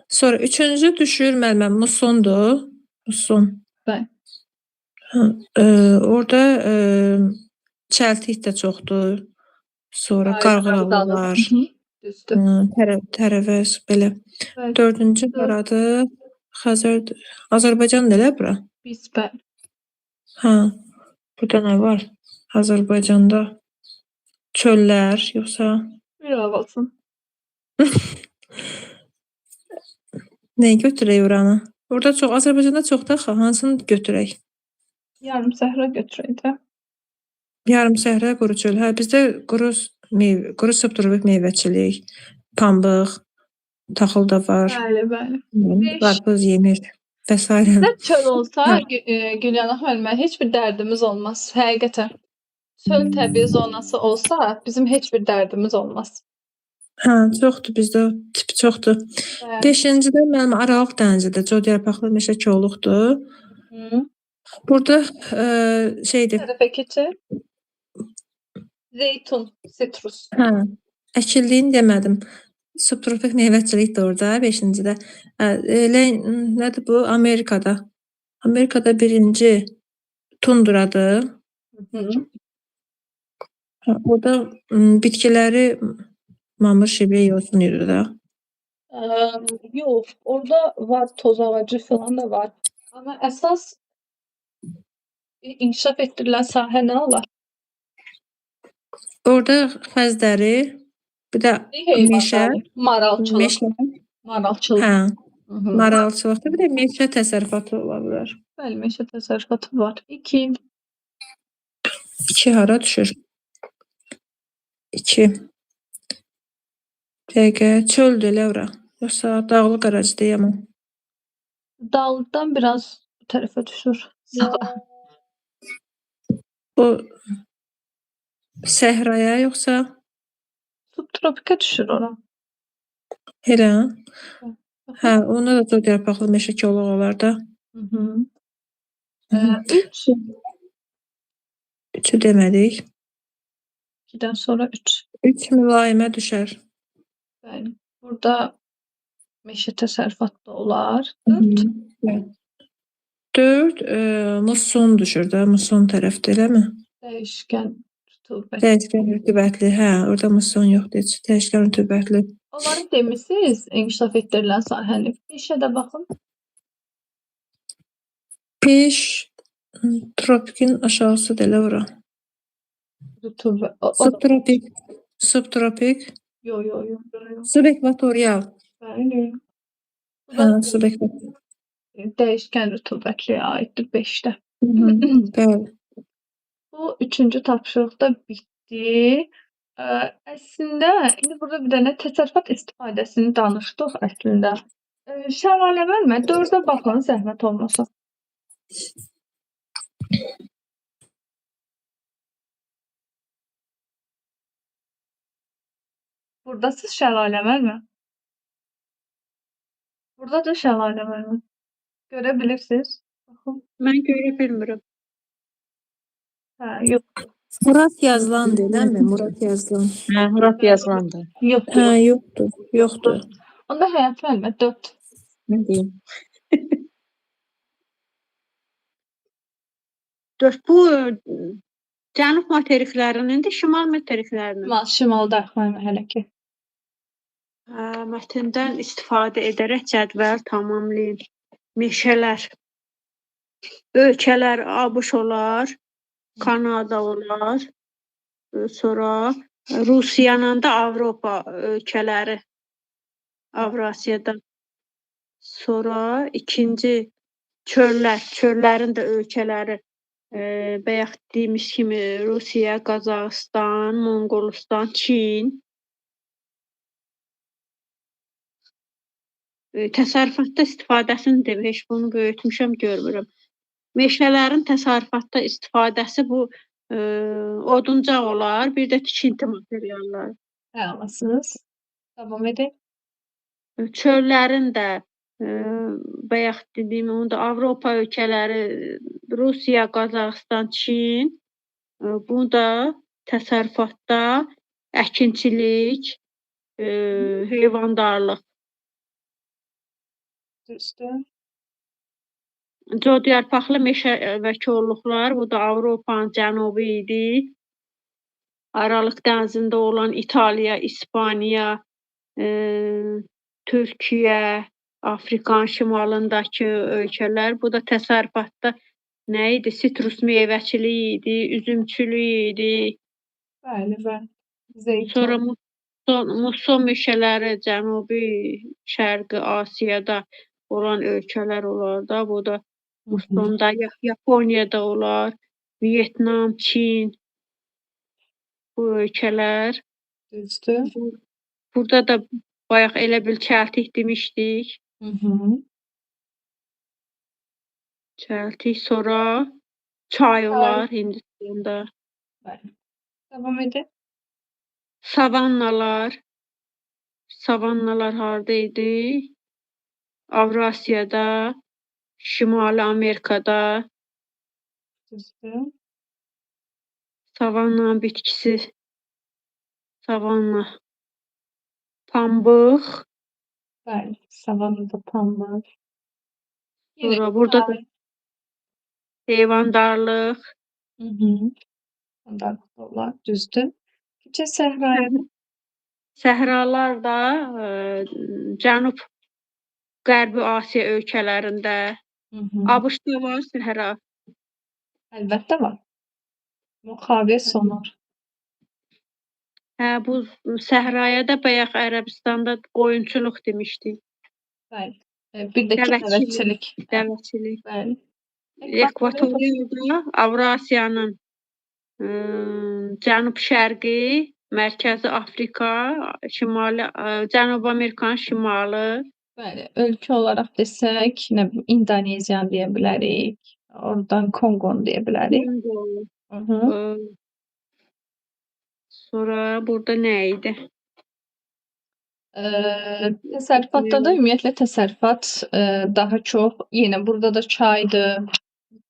Sonra üçüncü düşür müəlliməm, musondur. Muson. Bəli. Orada çəltik də çoxdur. Sonra qarğıralı var. Düzdür. Tərəvəz belə. Bəli. 4-cü haradır? Azərbaycan elə bura? Biz bəli. Hə. Burada nə var? Azərbaycanda çöllər yoxsa Bir olsun. nəyi götürək oranı? Orada çox Azərbaycanda çoxdur axı. Hansını götürək? Yarım səhra götürək də. Yarım səhra, quru çöl. Hə, bizdə quru subtropik meyvəçilik, pambıq, taxıl da var. Bəli, bəli. Qarpız, yemir və s. Bizdə çöl olsa, Hə. Gülyanah müəllimə heç bir dərdimiz olmaz. Həqiqətən. Çöl təbii zonası olsa, bizim heç bir dərdimiz olmaz. Hə, çoxdur bizdə o tip çoxdur. Bəli. 5-cidə mənim Aralıq dənizidir. Cod yarpaqlı meşə koluqdur. Burada şeydir. Tərəfə keçir. Zeytun, sitrus. Hə, əkildiyini demədim. Subtropik meyvəçilik də orada 5-cidə. Elə nədir bu? Amerikada. Amerikada birinci tundradır. Orada bitkiləri mamır, şibə yosun yürür da. Yox, orada var toz ağacı falan da var. Amma əsas inkişaf etdirilən sahə nə olar? Orada xəzdəri, bir də meşə, maralçılıq. meşə, Maralçılıq. hə, maralçılıqda bir də meşə təsərrüfatı ola bilər. Bəli, meşə təsərrüfatı var. 2. 2 hara düşür? 2. Dəqiqə, çöldür elə ora. Yoxsa dağlıq ərazi deyəməm. Dağlıqdan biraz bu tərəfə düşür. Sağa. Bu səhraya yoxsa Subtropikə düşür ora. elə? Hə, onda da cod yarpaqlı meşə koluğu olar da. 3. 3-ü demədik. 2-dən sonra 3. 3 mülayimə düşər. Bəli. Burada meşə təsərrüfatı olar. 4. 4 muson düşür də, muson tərəfdə eləmi? Dəyişkən rütubət. Dəyişkən rütubətli, hə, orada muson yoxdur heç. Dəyişkən rütubətli. Onları demisiniz, inkişaf etdirilən sahəni. 5-ə də baxın. 5 tropikin aşağısı da elə ora. Rütubət. Subtropik. Subtropik. Yo. Subekvatorial. Bəli. Hə, subekvatorial. Dəyişkən rütubətliyə aiddir 5-də. Bəli. Bu 3-cü tapşırıqda bitdi. Əslində indi burada bir dənə təsərrüfat istifadəsini danışdıq əslində. Şəlalə müəllimə 4-ə baxın zəhmət olmasa. Buradasız şəlalə müəllimə. Burada da şəlalə müəllimə. Görə bilirsiniz? Baxın. Mən görə bilmirəm. Hə, yox. Murat yazılandır, eləmi? Murat yazılan. Hə, Murat yazılandı. Yoxdur. Hə, yoxdur. Yoxdur. Onda həyat müəllimə 4. Nə deyim? 4. Bu cənub materiklərinindir, şimal materiklərinin. Şimalda müəllimə hələ ki. Mətndən istifadə edərək cədvəl tamamlayın. Meşələr. Ölkələr ABŞ olar, Kanada olar, sonra Rusiyanın da Avropa ölkələri, Avrasiyada. Sonra ikinci çöllər, çöllərin də ölkələri, bayaq dediyimiz kimi Rusiya, Qazaxıstan, Monqolistan, Çin. Təsərrüfatda istifadəsini də heç bunu böyütmüşəm, görmürəm. Meşələrin təsərrüfatda istifadəsi bu oduncaq olar, bir də tikinti materialları. Əlasınız. Davam edin. Çöllərin də bayaq dediyim onda Avropa ölkələri, Rusiya, Qazaxıstan, Çin. Bu da təsərrüfatda əkinçilik, heyvandarlıq. Düzdür. Codyarpaqlı meşə və kolluqlar, bu da Avropanın cənubu idi. Aralıq dənizində olan İtaliya, İspaniya, Türkiyə, Afrikanın şimalındakı ölkələr. Bu da təsərrüfatda nə idi? Sitrus meyvəçiliyi idi, üzümçülük idi. Bəli, bəli. Zeytun. Sonra muson meşələri Cənubi Şərqi Asiyada olan ölkələr olar da. Bu da musonda Yaponiyada olar, Vyetnam, Çin bu ölkələr. Düzdür. Burada da bayaq elə bil çəltik demişdik. Çəltik, sonra çay olar Hindistan'da. Bəli. Davam edin. Savannalar. Savannalar harda idi? Avrasiyada, Şimali Amerikada. Düzdür. Savanna bitkisi. Savanna. Pambıq. Bəli. Savannada pambıq. Sonra burada da heyvandarlıq. Heyvandarlıq olar. Düzdür. Keçək səhraya. Səhralar da Cənub Qərbi Asiya ölkələrində. ABŞ-da var səhra. Əlbəttə var. Muxavir sonar. Hə, bu səhraya da bayaq Ərəbistanda qoyunçuluq demişdik. Bəli. Bir də ki, dəvətçilik. Dəvətçilik. Bəli. Ekvatoriyada Avrasiyanın cənub-şərqi, Mərkəzi Afrika, Cənubi Amerikanın şimalı. Bəli, ölkə olaraq desək, nə bilim, İndoneziyanı deyə bilərik. Oradan Konqonu deyə bilərik. Sonra burada nə idi? Təsərrüfatda da ümumiyyətlə təsərrüfat daha çox, yenə burada da çaydır,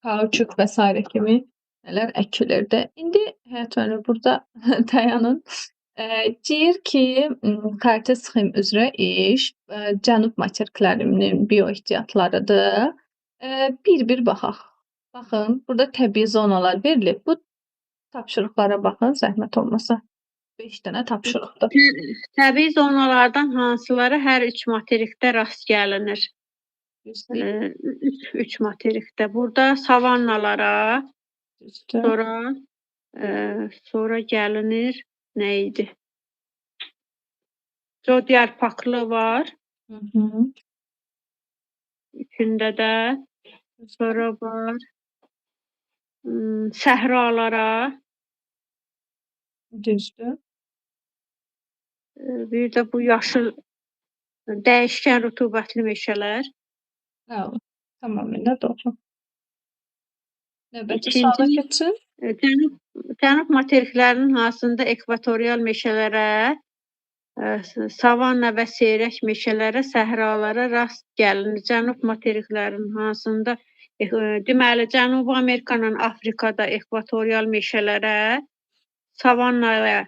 kauçuk və s. kimi nələr əkilirdi. İndi Həyat müəllim burada dayanın. Deyir ki, xəritə sxem üzrə iş cənub materiklərinin bioehtiyatlarıdır. Bir baxaq. Baxın, burada təbii zonalar verilib. Bu tapşırıqlara baxın, zəhmət olmasa. 5 dənə tapşırıqdır. Təbii zonalardan hansıları hər üç materikdə rast gəlinir? Üç materikdə. Burada savannalara, sonra gəlinir nə idi? Codyarpaqlı var. Üçündə də. Sonra var səhralara. Düzdür. Bir də bu yaşıl dəyişkən rütubətli meşələr. Tamamilə doğru. Növbəti suala keçin. Cənub materiklərinin hansında ekvatorial meşələrə, savanna və seyrək meşələrə, səhralara rast gəlinir. Cənub materiklərinin hansında, deməli, Cənubi Amerikanın Afrikada ekvatorial meşələrə, savannaya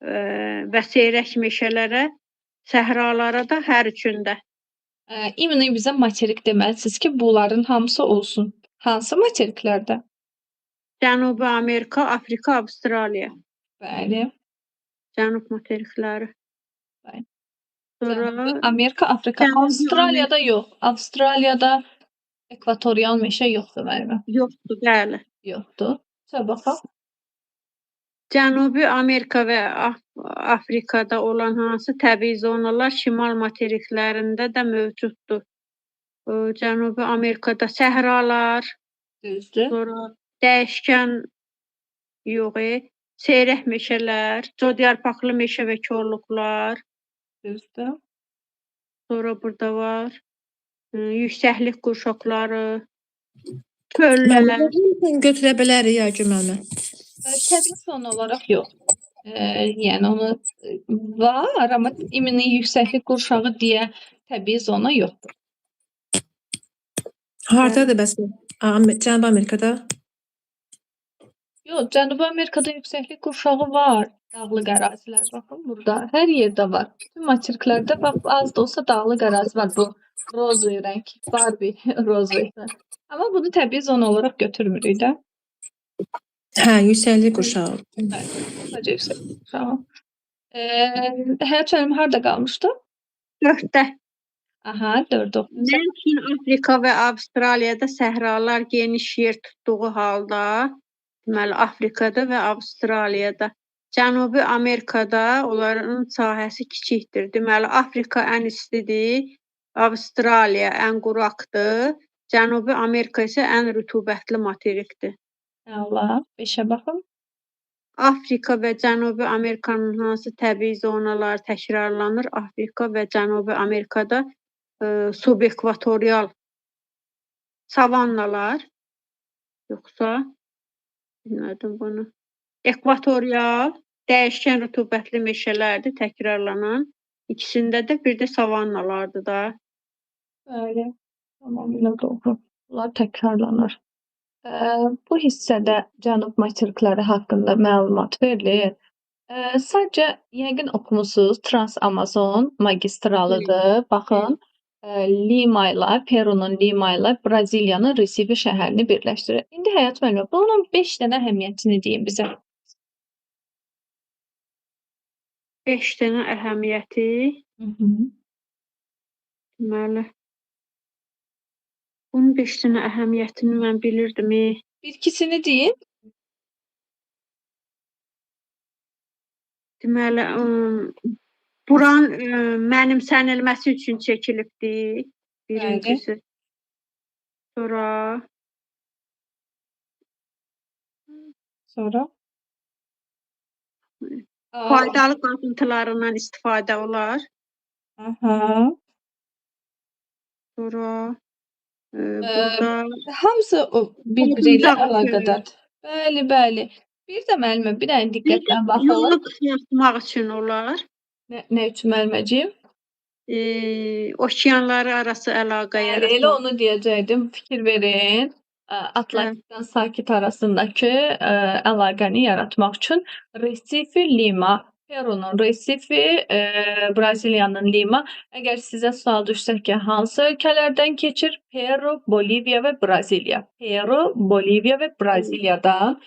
və seyrək meşələrə, səhralara da hər üçündə. İmini bizə materik deməlisiniz ki, bunların hamısı olsun. Hansı materiklərdə? Cənubi Amerika, Afrika, Avstraliya. Bəli. Cənub materikləri. Bəli. Cənubi Amerika, Afrika, Avstraliyada yox. Avstraliyada ekvatorial meşə yoxdur müəllimə. Yoxdur, bəli. Yoxdur. Baxaq. Cənubi Amerika və Afrikada olan hansı təbii zonalar şimal materiklərində də mövcuddur? Cənubi Amerikada səhralar, sonra dəyişkən yox, seyrək meşələr, codyarpaqlı meşə və kolluqlar. Sonra burada var yüksəklik qurşaqları, köllələr. Götürə bilərik ya güməmə. Təbii son olaraq yox. Yəni onu var, amma ümumi yüksəklik qurşağı deyə təbii zona yoxdur. Hardadır bəs? Cənubi Amerikada? Yox, Cənubi Amerikada yüksəklik qurşağı var. Dağlıq ərazilər baxın burada. Hər yerdə var. Bütün materiklərdə bax az da olsa dağlıq ərazi var. Bu roza rəng, Barbie roza isə. Amma bunu təbii zona olaraq götürmürük də. Hə, yüksəklik qurşağı. Sadəcə yüksəklik qurşağı. Həyat müəllimi harda qalmışdı? 4-də. Aha, 4 oxumuşam. Nə üçün Afrika və Avstraliyada səhralar geniş yer tutduğu halda, deməli Afrikada və Avstraliyada, Cənubi Amerikada onların sahəsi kiçikdir. Deməli Afrika ən istidir, Avstraliya ən quraqdır, Cənubi Amerika isə ən rütubətli materikdir. Allah, 5-ə baxın. Afrika və Cənubi Amerikanın hansı təbii zonalar təkrarlanır? Afrika və Cənubi Amerikada subekvatorial savannalar, yoxsa bilmədim bunu. Ekvatorial, dəyişkən rütubətli meşələrdir, təkrarlanan. İkisində də bir də savannalardır da. Bəli, tamamilə doğru. Bunlar təkrarlanır. Bu hissədə cənub materikləri haqqında məlumat verilir. Sadəcə yəqin oxumusunuz, Trans-Amazon magistralıdır. Baxın, Lima ilə, Perunun Lima ilə Braziliyanın Recife şəhərini birləşdirir. İndi həyat müəllimi, bunun 5 dənə əhəmiyyətini deyin bizə. 5 dənə əhəmiyyəti, deməli, bunun 5 dənə əhəmiyyətini mən bilirdim. Bir-ikisini deyin. Deməli, buran mənimsənilməsi üçün çəkilibdir. Birincisi. Sonra faydalı qazıntılarından istifadə olar. Aha. Sonra burada Hamısı bir-biri ilə əlaqədardır. Bəli, bəli. Bir də müəllimə bir dənə diqqətlə baxın. yolu qısaltmaq üçün olar. Nə üçün müəlliməciyim? Okeanları arası əlaqə Bəli, yaratmaq. elə onu deyəcəkdim. Fikir verin. Atlantikdən Sakit arasındakı əlaqəni yaratmaq üçün Recife, Lima, Perunun Recife, Braziliyanın Lima. Əgər sizə sual düşsə ki, hansı ölkələrdən keçir? Peru, Boliviya və Braziliya. Peru, Boliviya və Braziliyadan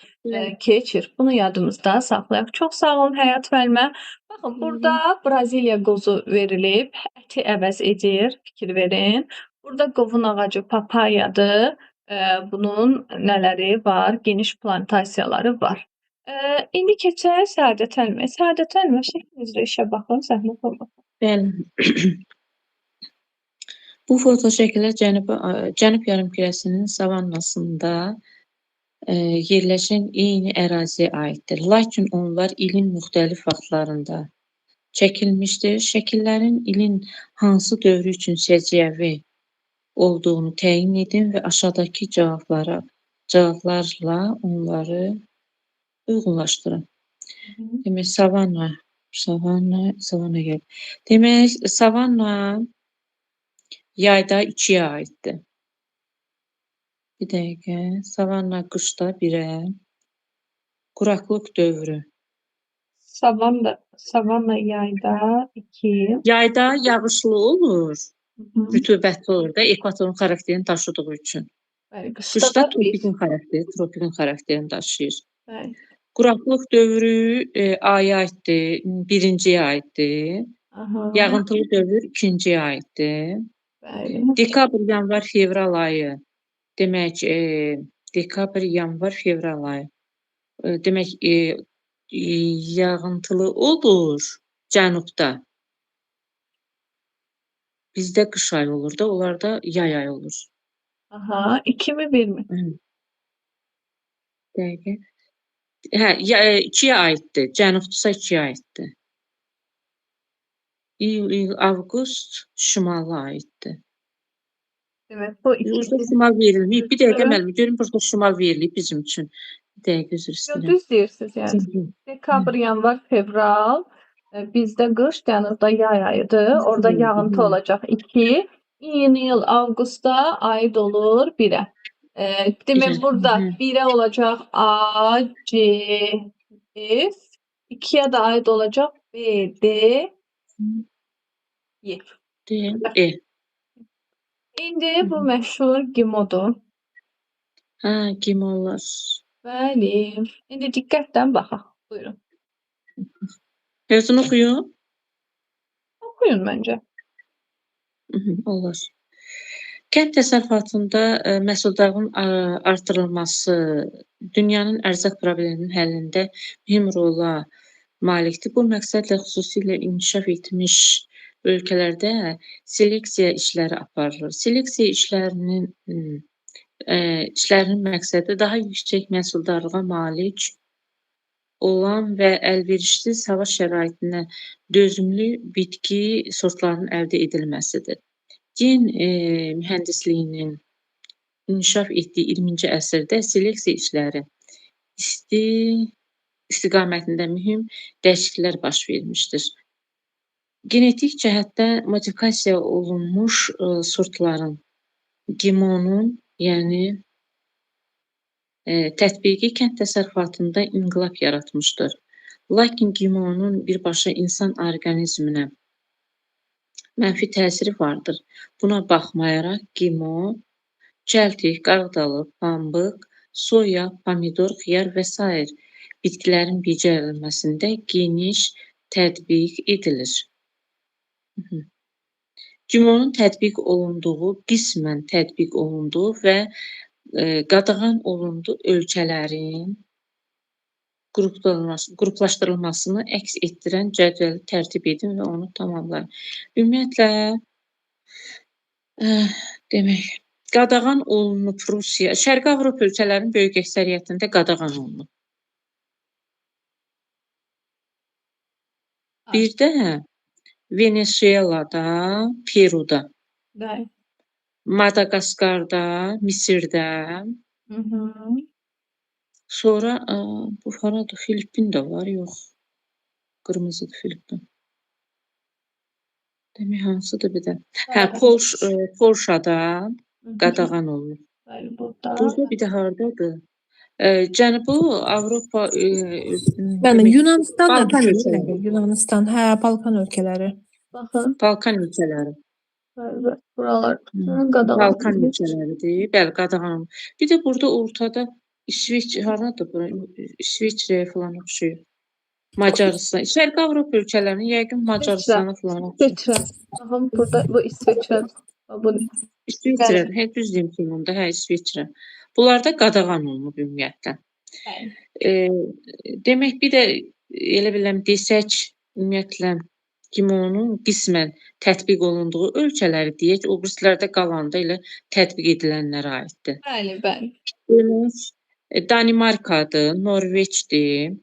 keçir. Bunu yadımızda saxlayaq. Çox sağ olun həyat müəllimə. Baxın, burada Braziliya qozu verilib, əti əvəz edir. Fikir verin. Burada qovun ağacı papayadır. Bunun nələri var? Geniş plantasiyaları var. İndi keçək Səadət müəllimə. Səadət müəllimə, şəklinizdə işə baxın, zəhmət olmasın. Bəli. Bu foto şəkillər Cənub yarımkürəsinin savannasında yerləşən eyni əraziyə aiddir. Lakin onlar ilin müxtəlif vaxtlarında çəkilmişdir. Şəkillərin ilin hansı dövrü üçün səciyyəvi olduğunu təyin edin və aşağıdakı cavablarla onları uyğunlaşdırın. Demək, savanna gəlir. Demək, savanna yayda 2-yə aiddir. Bir dəqiqə, savanna qışda 1-ə, quraqlıq dövrü. Savanna yayda 2. Yayda yağışlı olur, rütubətli olur da, ekvatorun xarakterini daşıdığı üçün. Qışda tropikin xarakterini daşıyır. Quraqlıq dövrü aya aiddir, 1-ciyə aiddir. Yağıntılı dövr 2-ciyə aiddir. Dekabr, yanvar, fevral ayı. Demək, dekabr, yanvar, fevral ayı. Demək, yağıntılı olur cənubda. Bizdə qış ayı olur da, onlarda yay ayı olur. Aha, 2 mi 1 mi? Dəqiqə. Hə, 2-yə aiddir. Cənubdursa 2-yə aiddir. İyul, avqust şimala aiddir. Demək, bu 2. Burada şimal verilməyib. Bir dəqiqə müəllim, görün burada şimal verilib bizim üçün. Bir dəqiqə üzr istəyirəm. Düz deyirsiniz yəni. Dekabr, yanvar, fevral. Bizdə qış, cənubda yay ayıdır. Orada yağıntı olacaq 2. İyun, iyul, avqustda aid olur 1-ə. Demək burada Hı. 1'ə olacaq A, C, F. 2'ye de aid olacaq B, D, Y. D, E. İndi bu məşhur gimodur. Ha, gimollar. Bəli. İndi diqqətlə baxaq. Buyurun. Mövzunu oxuyun. Oxuyun məncə. Olur. Kənd təsərrüfatında məhsuldarlığın artırılması dünyanın ərzaq probleminin həllində mühüm rola malikdir. Bu məqsədlə xüsusilə inkişaf etmiş ölkələrdə seleksiya işləri aparılır. Seleksiya işlərinin məqsədi daha yüksək məhsuldarlığa malik olan və əlverişsiz hava şəraitinə dözümlü bitki sortlarının əldə edilməsidir. Gen mühəndisliyinin inkişaf etdiyi 20-ci əsrdə seleksiya işləri istiqamətində mühüm dəyişikliklər baş vermişdir. Genetik cəhətdən modifikasiya olunmuş sortların gimonun, yəni tətbiqi kənd təsərrüfatında inqilab yaratmışdır. Lakin gimonun birbaşa insan orqanizminə mənfi təsiri vardır. Buna baxmayaraq gimo, çəltik, qarğıdalı, pambıq, soya, pomidor, xiyar və sair bitkilərin becərilməsində geniş tətbiq edilir. Gimonun qismən tətbiq olunduğu və qadağan olunduğu ölkələrin qruplaşdırılmasını əks etdirən cədvəli tərtib edin və onu tamamlayın. Ümumiyyətlə, demək, qadağan olunub Rusiya, Şərqi Avropa ölkələrinin böyük əksəriyyətində qadağan olunub. Bir də Venezuelada, Peruda, Bəli. Madaqaskarda, Misirdə, sonra bu haradır? Filippində var, yox. Qırmızıdır Filippin. Demək, hansıdır bir də? Hə, Polşada qadağan olunub. Bəli, burada. Burada bir də hardadır? Cənubi Avropa Yəni Yunanistan da Balkan düşür. ölkələri. Yunanistan, hə, Balkan ölkələri. Baxın. Balkan ölkələri. Bəli, buralar qadağan. Balkan ölkələridir. Bəli, qadağan. Bir də burada ortada İsveç, haradır bura? İsveçrəyə falan oxşuyur. Macarıstan. Şərqi Avropa ölkələrinin yəqin Macarıstana falan oxşuyur. İsveçrə. Baxın, burada bu İsveçrə. Bu İsveçrə, hə, düz deyim ki, onda, hə, İsveçrə. Bunlarda qadağan olunub ümumiyyətlə. Bəli. Demək, bir də elə biləm desək, ümumiyyətlə gimonun qismən tətbiq olunduğu ölkələri deyək, o birislərdə qalanda elə tətbiq edilənlərə aiddir. Bəli, bəli. Demək, Danimarkadır, Norveçdir,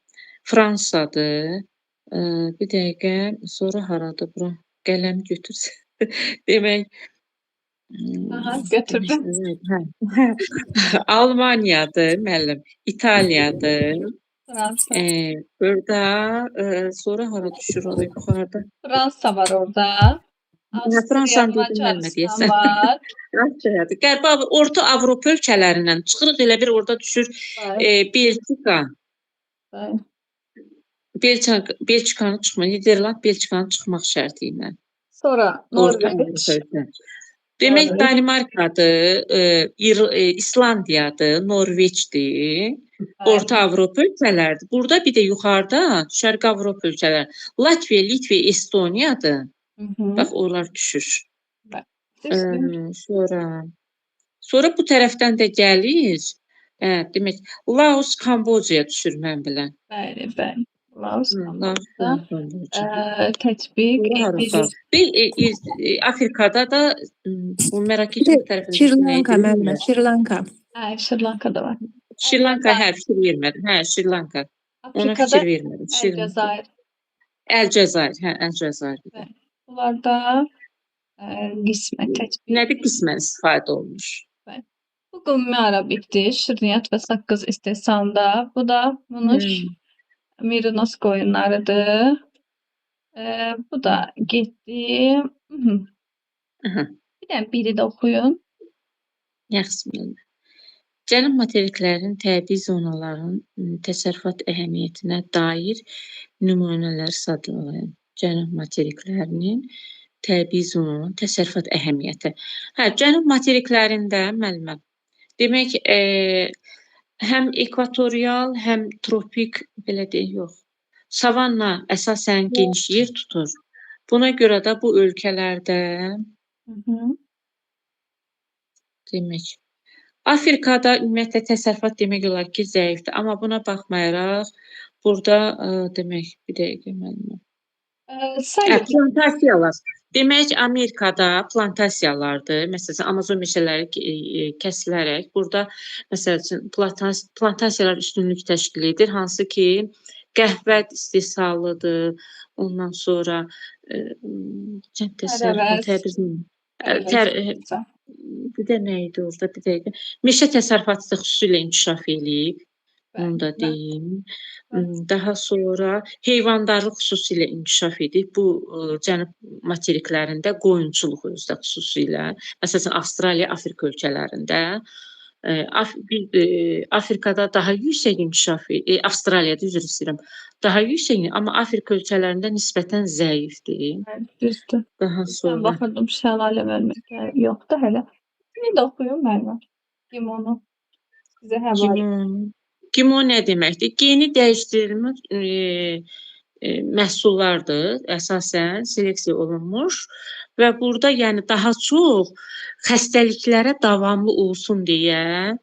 Fransadır. Bir dəqiqə, sonra haradır bura? Qələm götürsən. Demək, Aha, götürdüm. Almaniyadır, müəllim, İtaliyadır. Fransa. Burada sonra hara düşür orada yuxarıda? Fransa var orada. Fransanı dedim mənmə deyəsən. Qərbi Orta Avropa ölkələrindən çıxırıq, elə bir orada düşür Belçika. Belçikanı çıxmaq, Niderland Belçikanı çıxmaq şərti ilə. Sonra Norveç. Demək, Danimarkadır, İslandiyadır, Norveçdir, Orta Avropa ölkələridir. Burada bir də yuxarıda Şərqi Avropa ölkələri, Latviya, Litviya, Estoniyadır. Bax, oralar düşür. Sonra bu tərəfdən də gəlir, demək, Laos, Kambodjaya düşür, mən bilən. Bəli, bəli. Laos, Kambodja. Tətbiq edilir. Afrikada da bu Mərakeş tərəfində Şri-Lanka, müəllimə, Şri-Lanka. Şri-Lanka da var. Şri-Lanka, hə, fikir vermədim. Hə, Şri-Lanka. Ona fikir vermədim. Əlcəzair. Əlcəzair, hə, Əlcəzair. Bunlarda qismən tətbiq. Nədir qismən istifadə olunmuş? Bu qımmi arabikdir, şirniyyat və saqqız istehsalında. Bu da Munuş, Mirinos qoyunlarıdır. Bu da getdi. Bir dənə biri də oxuyun. Yaxşı, müəllim. Cənub materiklərinin təbii zonaların təsərrüfat əhəmiyyətinə dair nümunələr sadlayın. Cənub materiklərinin təbii zonanın təsərrüfat əhəmiyyəti. Cənub materiklərində müəllimə, demək, həm ekvatorial, həm tropik, belə deyək, yox, savanna əsasən geniş yer tutur. Buna görə də bu ölkələrdə demək, Afrikada ümumiyyətlə təsərrüfat demək olar ki, zəifdir. Amma buna baxmayaraq, burada demək, bir dəqiqə müəllimə. Plantasiyalar. Demək, Amerikada plantasiyalardır. Məsələn, Amazon meşələri kəsilərək, burada məsələn, plantasiyalar üstünlük təşkil edir, hansı ki, qəhvə istehsalıdır. Ondan sonra bir də nə idi orada, bir dəqiqə. Meşə təsərrüfatı da xüsusilə inkişaf eləyib, onu da deyim. Daha sonra heyvandarlıq xüsusilə inkişaf edib. Bu, cənub materiklərində qoyunçuluq özdə xüsusilə. Məsələn, Avstraliya, Afrika ölkələrində. Afrikada daha yüksək inkişaf edib, Avstraliyada üzr istəyirəm, daha yüksək, amma Afrika ölkələrində nisbətən zəifdir. Düzdür. Daha Mən sonra baxırdım, şəlalə verməkdə yoxdur hələ. Bir də oxuyum müəllimə. Gimonu sizə həvalə. Gimon nə deməkdir? Geni dəyişdirilmiş məhsullardır, əsasən seleksiya olunmuş və burada yəni daha çox xəstəliklərə davamlı olsun deyə,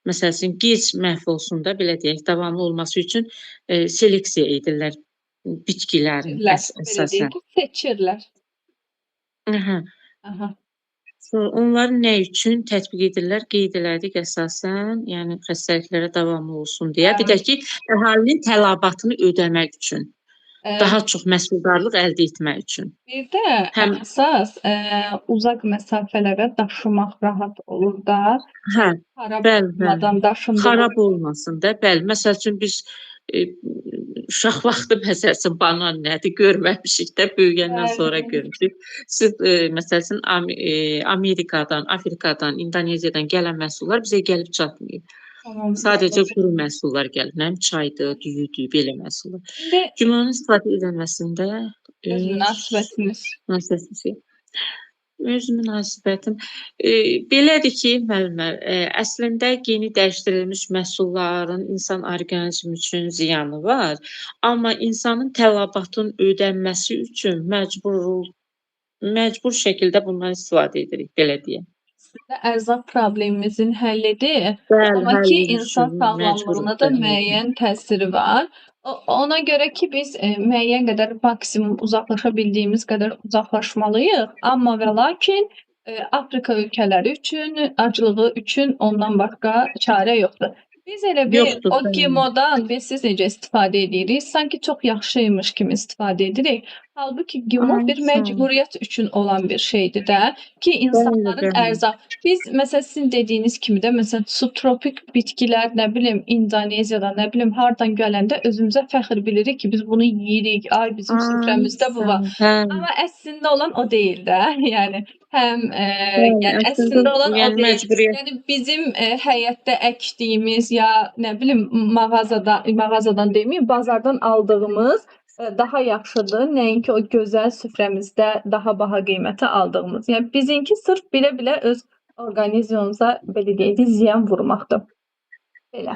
məsələn, gec məhv olsun da, belə deyək, davamlı olması üçün seleksiya edirlər bitkilərin əsasən. Seçirlər. Onlar nə üçün tətbiq edirlər? Qeyd elədik əsasən, yəni xəstəliklərə davamlı olsun deyə. Bir də ki, əhalinin tələbatını ödəmək üçün. Daha çox məhsuldarlıq əldə etmək üçün. Bir də əsas uzaq məsafələrə daşımaq rahat olur da. Xarab olmadan daşındığı. Xarab olmasın da. Bəli, məsəl üçün biz uşaq vaxtı məsələn banan nədir görməmişik də, böyüyəndən sonra görmüşük. Siz məsəl üçün Amerikadan, Afrikadan, İndoneziyadan gələn məhsullar bizə gəlib çatmayıb. Sadəcə quru məhsullar gəlib. Nəm çaydır, düyüdür, belə məhsullar. Gimonun istifadə edilməsində öz münasibətiniz. Öz münasibətim. Belədir ki, müəllimə, əslində yeni dəyişdirilmiş məhsulların insan orqanizmi üçün ziyanı var. Amma insanın tələbatının ödənməsi üçün məcbur şəkildə bundan istifadə edirik, belə deyək. Ərzaq problemimizin həllidir. Amma ki, insan sağlamlığına da müəyyən təsiri var. Ona görə ki, biz müəyyən qədər maksimum uzaqlaşa bildiyimiz qədər uzaqlaşmalıyıq. Amma və lakin Afrika ölkələri üçün, aclığı üçün ondan başqa çarə yoxdur. Biz elə bir o gimodan biz siz necə istifadə edirik? Sanki çox yaxşıymış kimi istifadə edirik. Halbuki gimo bir məcburiyyət üçün olan bir şeydir də ki, insanların ərzaq. Biz məsələn sizin dediyiniz kimi də məsələn subtropik bitkilər, nə bilim İndoneziyadan, nə bilim hardan gələndə özümüzə fəxr bilirik ki, biz bunu yeyirik. Ay bizim süfrəmizdə bu var. Amma əslində olan o deyil də. Yəni həm yəni əslində olan o deyil. Yəni bizim həyətdə əkdiyimiz ya nə bilim mağazadan deməyim, bazardan aldığımız daha yaxşıdır, nəinki o gözəl süfrəmizdə daha baha qiymətə aldığımız. Yəni bizinki sırf bilə-bilə öz orqanizmimizə belə deyək, ziyan vurmaqdır. Belə.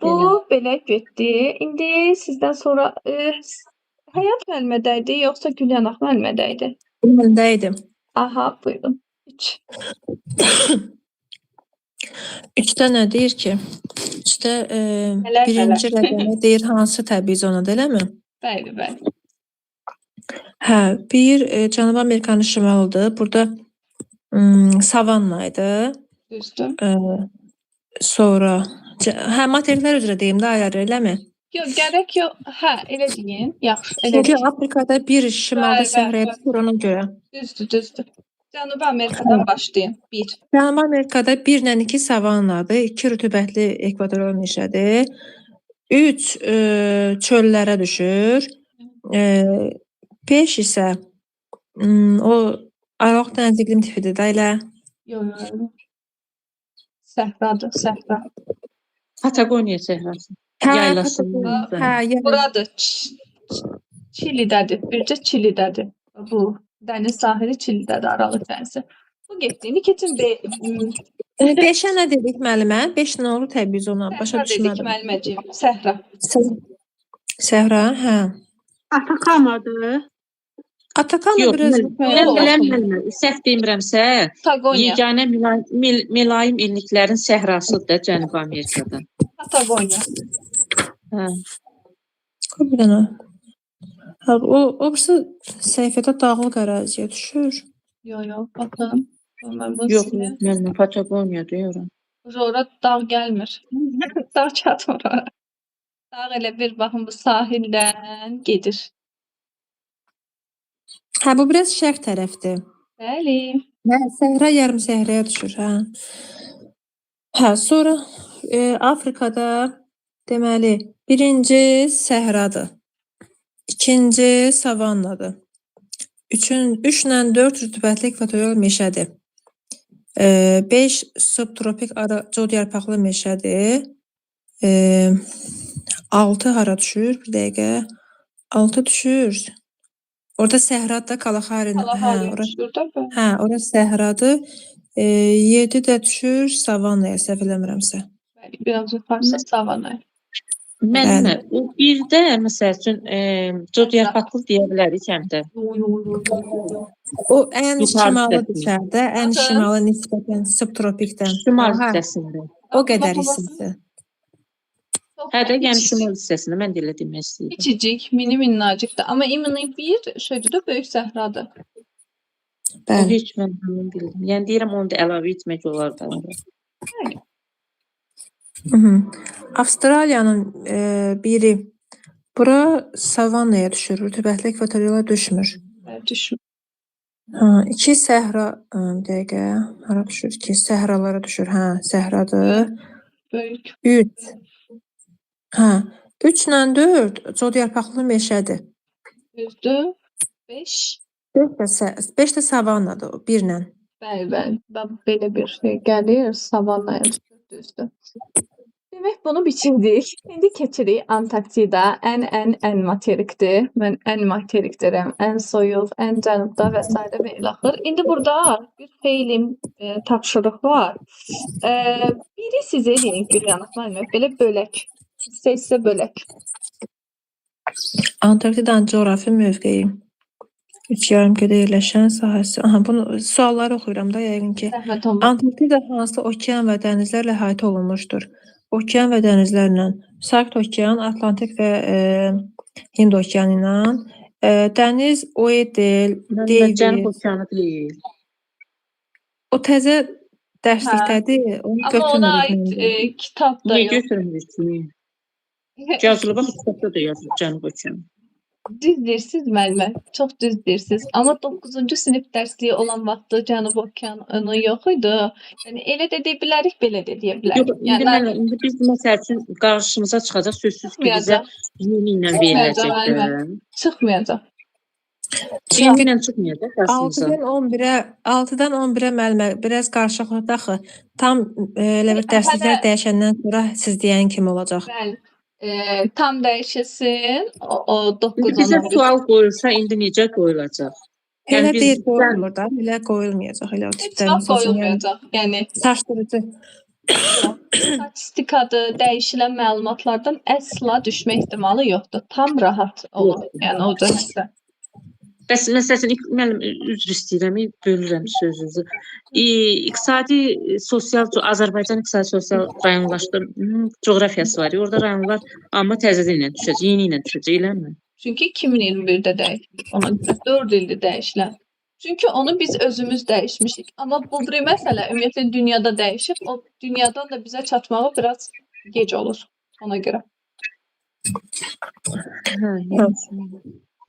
Bu belə getdi. İndi sizdən sonra Həyat müəllimədə idi, yoxsa Gülyanaq müəllimədə idi? Məndə idi. Aha, buyurun. 3-də nə deyir ki? 3-də birinci rəqəmə deyir hansı təbii zonadır, eləmi? Bəli, bəli. Hə, bir Cənubi Amerikanın şimalıdır. Burada savanna idi. Düzdür. Sonra materiklər üzrə deyim də ayrı, eləmi? Yox, gərək yox. Hə, elə deyin. Yaxşı, elə Çünki deyin. Afrikada bir şimalda səhraya çıxır ona görə. Düzdür. Cənubi Amerikadan başlayın. 1. Cənubi Amerikada 1 ilə 2 savannadır, 2 rütubətli ekvatorial meşədir, 3 çöllərə düşür, 5 isə o Aralıq dəniz iqlim tipidir də elə. Yox. Səhradır, səhra. Patagoniya səhrası. Yaylasın. Buradır. Çilidədir. Bircə Çilidədir. Bu dəniz sahili Çilidədir, Aralıq dənizi. Bu getdiyini keçin 5-ə nə dedik müəllimə? 5 nə oldu təbii biz ona başa səhra dedik düşmədim. müəlliməciyim. Səhra. Səhra, hə. Atakamadır. Atakan Yox, biraz mən səhv demirəmsə, Patagoniya. yeganə mülayim illiklərin səhrasıdır da Cənubi Amerikada. Patagoniya. Hə. bir dənə. Ha, o birisi səhifədə dağlıq əraziyə düşür. Yo, baxın. Mən bunu Yox, sildim. mən Patagoniya deyirəm. Ora dağ gəlmir. Dağ çatmır ora. Dağ elə bir baxın bu sahildən gedir. Hə, bu biraz şərq tərəfdir. Bəli. Hə, səhra yarım səhraya düşür, hə. Hə, sonra Afrikada deməli, birinci səhradır. İkinci savannadır. 3 ilə 4 rütubətli ekvatorial meşədir. 5 subtropik cod yarpaqlı meşədir. 6 hara düşür? Bir dəqiqə. 6 düşür. Orada səhradır da Kalahari. Hə, ora səhradır. 7 də düşür savannaya, səhv eləmirəmsə. Bəli, biraz yuxarısı savannaya. Müəllimə, o birdə məsəl üçün cod yarpaqlı deyə bilərik həm də. O ən Yuxarı şimalı hissəsində. düşərdə, ən şimalı nisbətən subtropikdən. Şimal Hə, hissəsində. o qədər hissəsi. Hə də, yəni şimal hissəsində mən də elə demək istəyirəm. Kiçicik, mini minnacıqdır. Amma imini bir şeydə böyük səhradır. O Bəli. heç mən bildim. Yəni deyirəm onu da əlavə etmək olar da. Avstraliyanın biri bura savannaya düşür, rütubətli ekvatoriala düşmür. Düşün. 2 səhra, bir dəqiqə, hara düşür ki? Səhralara düşür, hə, səhradır. Böyük. 3. Hə, 3 ilə 4 cod yarpaqlı meşədir. Düzdür. 5. 5 də savannadır, 1 ilə. Bəli. Belə bir şey gəlir, savannaya düşür, düzdür. Demək bunu bitirdik. İndi keçirik Antarktida. Ən materikdir. Mən ən materik deyirəm. Ən soyuq, ən cənubda və s. və ilaxır. İndi burada bir xeyli tapşırıq var. Biri sizə deyin Gülyanıq müəllimə, belə bölək. Hissə bölək. Antarktidanın coğrafi mövqeyi. 3 yarımkürədə yerləşən sahəsi. Aha, bunu sualları oxuyuram da yəqin ki. Zəhmət olmaz. Antarktida hansı okean və dənizlərlə əhatə olunmuşdur? Okean və dənizlərlə. Sakit okean, Atlantik və Hind okeanı ilə. Dəniz Oedel, Cənub Davis. okeanı deyil. O təzə dərslikdədir. Onu Amma ona götürmürük. aid kitab da Niyə yox. götürmürük ki? Yazılıb, kitabda da yazılıb Cənub okeanı. Düz deyirsiz müəllimə, çox düz deyirsiz. Amma 9-cu sinif dərsliyi olan vaxtda Cənub okeanı yox idi. Yəni elə də deyə bilərik, belə də deyə bilərik. Yox, indi biz məsəl üçün qarşımıza çıxacaq sözsüz ki, bizə yeni ilə veriləcəkdir. Çıxmayacaq. Yeni ilə çıxmayacaq qarşımıza. 6-dan 11-ə müəllimə biraz qarşılıqlı axı. Tam elə bir dərsliklər dəyişəndən sonra siz deyən kimi olacaq. Bəli. Tam dəyişəsin. O 9-dan Bizə sual qoyulsa indi necə qoyulacaq? Elə deyil, qoyulmur da, elə qoyulmayacaq, elə o tipdən. Heç qoyulmayacaq. Yəni çaşdırıcı. Statistikadır, dəyişilən məlumatlardan əsla düşmə ehtimalı yoxdur. Tam rahat olun. Yəni o cəhətdə. Bəs məsələn, müəllim üzr istəyirəm, bölürəm sözünüzü. İqtisadi sosial Azərbaycan iqtisadi sosial rayonlaşdırma coğrafiyası var. Orada rayonlar amma təzədən ilə düşəcək, yeni ilə düşəcək, eləmi? Çünki 2021-də dəyişdik. Ona görə 4 ildir dəyişilən. Çünki onu biz özümüz dəyişmişik. Amma bu bir məsələ ümumiyyətlə dünyada dəyişib. O dünyadan da bizə çatmağı biraz gec olur ona görə.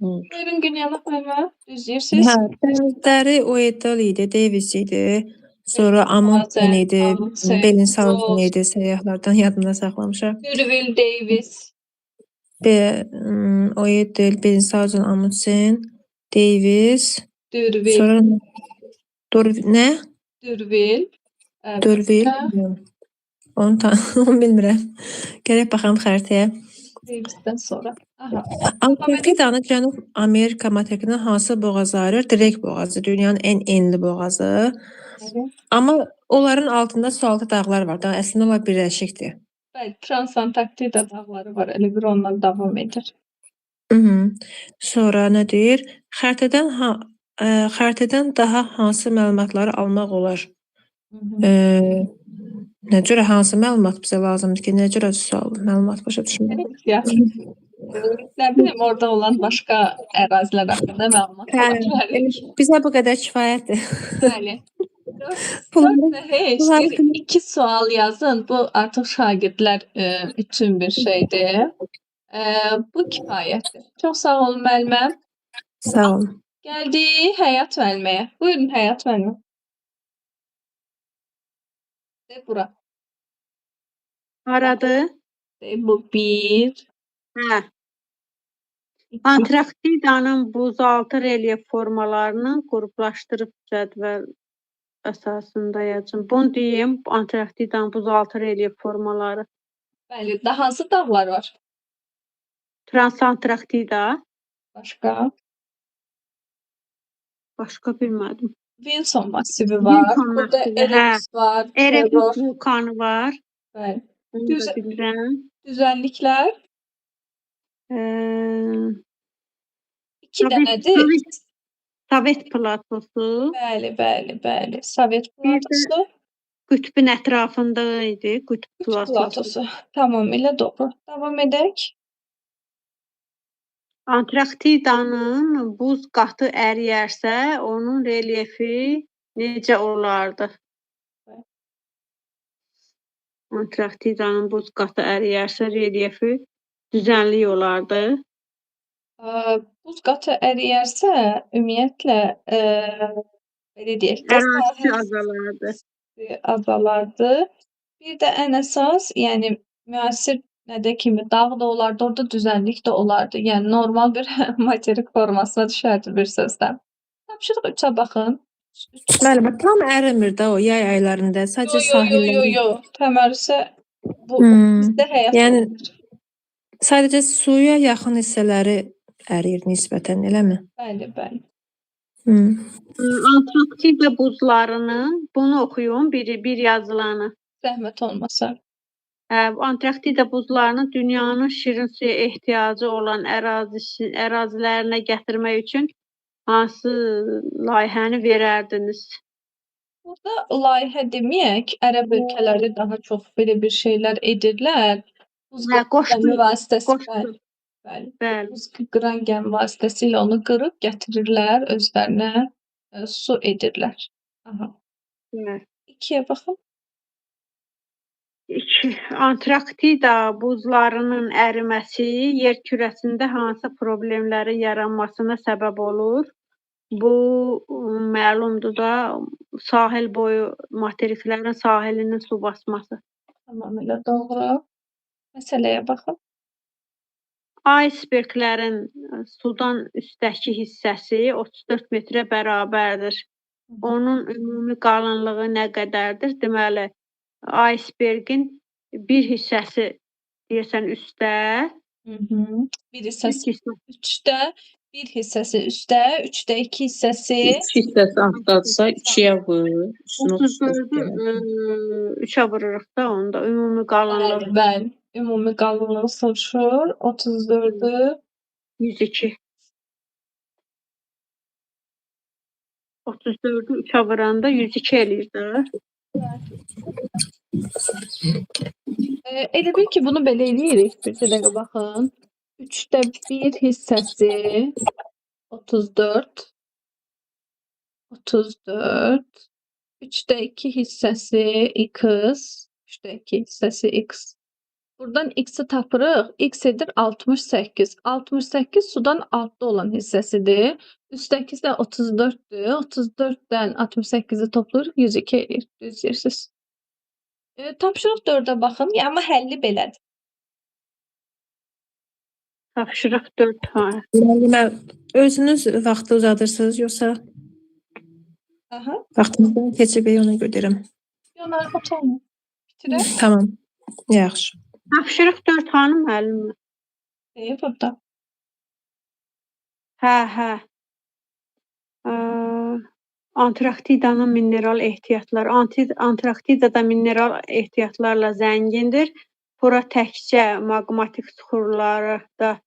Buyurun Gülyanıq müəllimə, düz deyirsiniz. Hə, dənizləri Oedel idi, Davis idi. Sonra Amundsen idi, Bellingshausen idi, səyyahlardan yadımda saxlamışam. D'Urville Davis. Oedel, Bellingshausen, Amundsen, Davis. D'Urville. Sonra nə? D'Urville. D'Urville. Onu bilmirəm. Gərək baxam xəritəyə. Bizdən sonra. Aha. Antarktidanı Cənub Amerika materikindən hansı boğaz ayırır? Drake boğazı, dünyanın ən enli boğazı. Evet. Amma onların altında sualtı dağlar var. Da əslində onlar birləşikdir. Bəli, Transantarktida dağları var. Elə bir ondan davam edir. Sonra nə deyir? Xəritədən daha hansı məlumatları almaq olar? Nə cürə hansı məlumat bizə lazımdır ki, nə cürə sual məlumat başa düşmürəm. Ya. Ne bileyim orada olan başqa ərazilər haqqında məlumat verir. Bizə bu qədər kifayətdir. Bəli. 4 ve heç 2 sual yazın. Bu artıq şagirdlər üçün bir şeydir. Bu kifayətdir. Çox sağ olun müəlliməm. Sağ olun. Gəldik Həyat müəlliməyə. Buyurun Həyat müəllimə. De bura. Aradı. De bu 1. Hə. Antarktidanın buzaltı relyef formalarını qruplaşdırıb cədvəl əsasında yazın. Bunu deyim, Antarktidanın buzaltı relyef formaları. Bəli, daha hansı dağlar var? Transantarktida. Başqa? Başqa bilmədim. Wilson masivi var. Wilson Burada masivi, Erebus var. Erebus Terror. vulkanı var. Bəli. Onu da bilirəm. Düzənliklər. 2 dənədir. Sovet platosu. Bəli. Sovet platosu. Qütbün ətrafında idi. Qütb Platosu. Tamamilə doğru. Davam edək. Antarktidanın buz qatı əriyərsə, onun relyefi necə olardı? Antarktidanın buz qatı əriyərsə, relyefi düzənlik olardı. Buz qatı əriyərsə, ümumiyyətlə belə deyək də, Ərazisi azalardı. azalardı. Bir də ən əsas, yəni müasir nədə kimi dağ da olardı, orada düzənlik də olardı. Yəni normal bir materik formasına düşərdi bir sözlə. Tapşırıq 3-ə baxın. Bəli, tam ərimir də o yay aylarında, sadəcə sahillər. Yo. Təmərrüsə bu bizdə həyat Yəni olmur. sadəcə suya yaxın hissələri əriyir nisbətən, eləmi? Bəli. Antarktida buzlarının, bunu oxuyun, bir yazılanı. Zəhmət olmasa. Antarktida buzlarını dünyanın şirin suya ehtiyacı olan ərazilərinə gətirmək üçün hansı layihəni verərdiniz? Burada layihə deməyək, ərəb ölkələri daha çox belə bir şeylər edirlər. Buz gəmi vasitəsilə. Bəli. Buz qıran gəmi vasitəsilə onu qırıb gətirirlər, özlərinə su edirlər. Aha. 2-yə baxın. Antarktida buzlarının əriməsi yer kürəsində hansı problemlərin yaranmasına səbəb olur? Bu məlumdur da, sahil boyu materiklərin sahilinin su basması. Tamamilə doğru. Məsələyə baxın. Iceberglərin sudan üstdəki hissəsi 34 metrə bərabərdir. Onun ümumi qalınlığı nə qədərdir? Deməli, icebergin bir hissəsi deyəsən üstdə. Bir hissəsi üstdə, bir hissəsi üstdə, 3də 2 hissəsi. 3 hissəsi altdadsa 2-yə vurur. 3-ə vururuq da onda ümumi qalınlığı. Bəli. Ümumi qalınlığı soruşur. 34'ü 102. 34'ü 3'ə vuranda 102 eləyir də. Elə bil ki, bunu belə eləyirik. Bir dəqiqə baxın. 3də 1 hissəsi 34. 3də 2 hissəsi x. 3də 2 hissəsi x. Buradan x'i tapırıq. X edir 68. 68 sudan altda olan hissəsidir. Üstdəki də 34'dür. 34'dən 68'i toplayırıq, 102 eləyir. Düz deyirsiz. Tapşırıq 4'ə baxın. Amma həlli belədir. Tapşırıq 4. Müəllimə, özünüz vaxtı uzadırsınız, yoxsa Aha. vaxtınızdan keçib ona görə deyirəm. Yox, narahat olmayın. Bitirək. Tamam. Yaxşı. Tapşırıq 4 hanım müəllimə? Burada. Hə. Antarktidanın mineral ehtiyatları. Antarktidada mineral ehtiyatlarla zəngindir. Bura təkcə maqmatik suxurlarda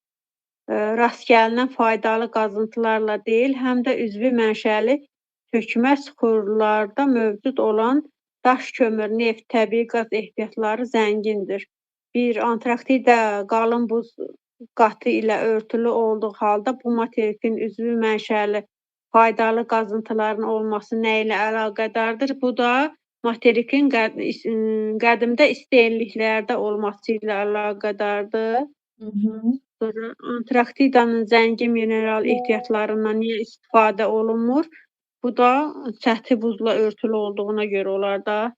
rast gəlinən faydalı qazıntılarla deyil, həm də üzvü mənşəli tökmə suxurlarda mövcud olan daş kömür, neft, təbii qaz ehtiyatları zəngindir. Antarktida qalın buz qatı ilə örtülü olduğu halda bu materikin üzvü mənşəli faydalı qazıntıların olması nə ilə əlaqədardır? Bu da materikin qədimdə isti olması ilə əlaqədardır. Sonra Antarktidanın zəngin mineral ehtiyatlarından niyə istifadə olunmur? Bu da səthi buzla örtülü olduğuna görə olar da.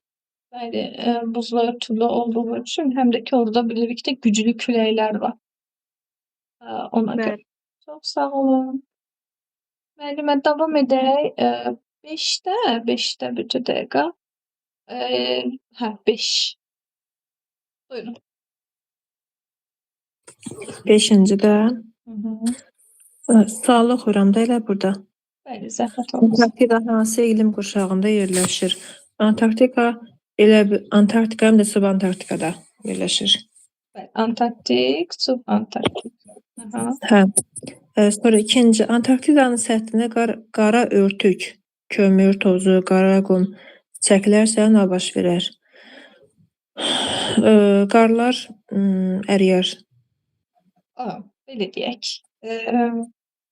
Bəli, buzla örtülü olduğu üçün həm də ki orada bilirik də güclü küləklər var. Ona görə. Bəli. Çox sağ olun. Müəllimə davam edək. 5-də bir dəqiqə. 5. Buyurun. 5-də Hı. sualı oxuyuram da elə burada. Bəli, zəhmət olmasın. Antarktida hansı iqlim qurşağında yerləşir? Antarktika həm də subantarktikada yerləşir. Bəli, Antarktik, subantarktik. Hə. Sonra ikinci, Antarktidanın səthinə qara örtük, kömür, tozu, qara qum çəkilərsə nə baş verər? Qarlar əriyər. Belə deyək.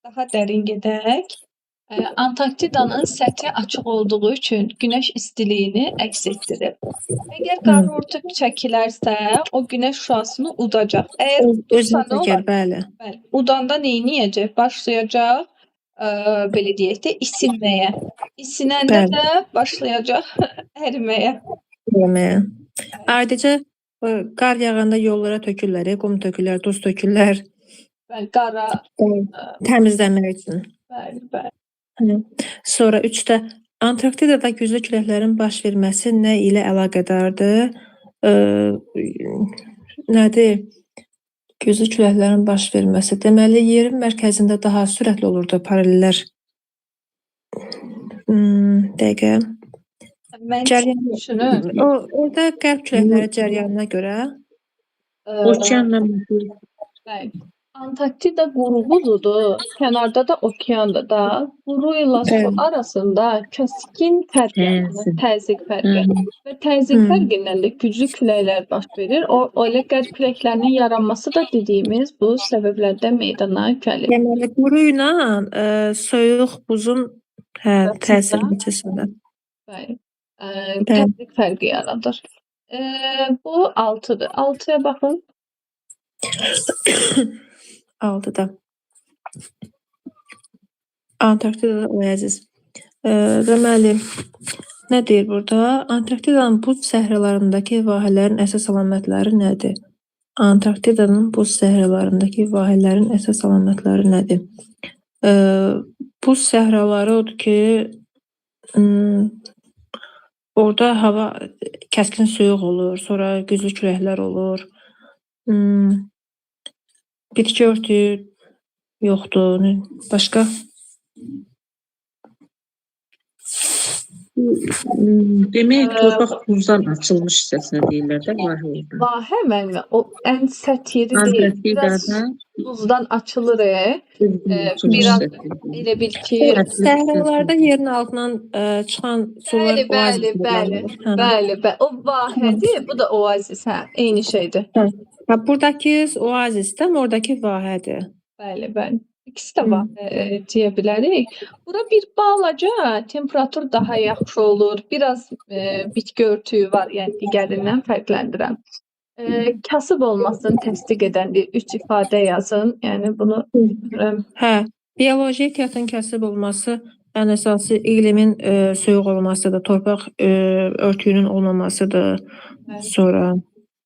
Daha dərin gedək. Antarktidanın səthi açıq olduğu üçün günəş istiliyini əks etdirir. Əgər qara örtük çəkilərsə, o günəş şüasını udacaq. Əgər udursa nə olar? Bəli. Bəli. Udanda neyniyəcək? Başlayacaq belə deyək də isinməyə. İsinəndə də başlayacaq əriməyə. Adicə qar yağanda yollara tökürlər, qum tökürlər, duz tökürlər. Bəli, qara təmizləmək üçün. Bəli. Sonra 3-də Antarktidada güclü küləklərin baş verməsi nə ilə əlaqədardır? Nədir? Güclü küləklərin baş verməsi. Deməli, yerin mərkəzində daha sürətli olurdu paralellər. Dəqiqə. Orada qərb küləkləri cəryanına görə Okeanla bəli. Antarktida quru buzudur. Kənarda da okeandır da. Quru ilə su arasında kəskin fərq yaranır. Təzyiq fərqi. Və təzyiq fərqindən də güclü küləklər baş verir. Elə qərb küləklərinin yaranması da dediyimiz bu səbəblərdən meydana gəlir. Deməli, quru ilə soyuq buzun təsir nəticəsində. Bəli. Təzyiq fərqi yaradır. Bu 6-dır. 6-ya baxın. 6-da. Antarktidada oasis. Deməli, nə deyir burada? Antarktidanın buz səhralarındakı vahələrin əsas əlamətləri nədir? Antarktidanın buz səhralarındakı vahələrin əsas əlamətləri nədir? Buz səhraları odur ki, orada hava kəskin soyuq olur, sonra güclü küləklər olur. Bitki örtüyü yoxdur. Başqa? Demək, torpaq buzdan açılmış hissəsinə deyirlər də, vahə orada. Vahə müəllimə, o ən səth yeri deyil. Biraz buzdan açılır. Biraz elə bil ki, səhralarda yerin altından çıxan sular oazis. Bəli. O vahədir, bu da oazis, eyni şeydir. Buradakı oazisdə, oradakı vahədir. Bəli. İkisi də vahə deyə bilərik. Bura bir balaca temperatur daha yaxşı olur. Biraz bitki örtüyü var, yəni digərindən fərqləndirən. Kasıb olmasını təsdiq edən 3 ifadə yazın. Yəni bunu bioloji ehtiyatın kasıb olması ən əsası iqlimin soyuq olmasıdır, torpaq örtüyünün olmamasıdır. Sonra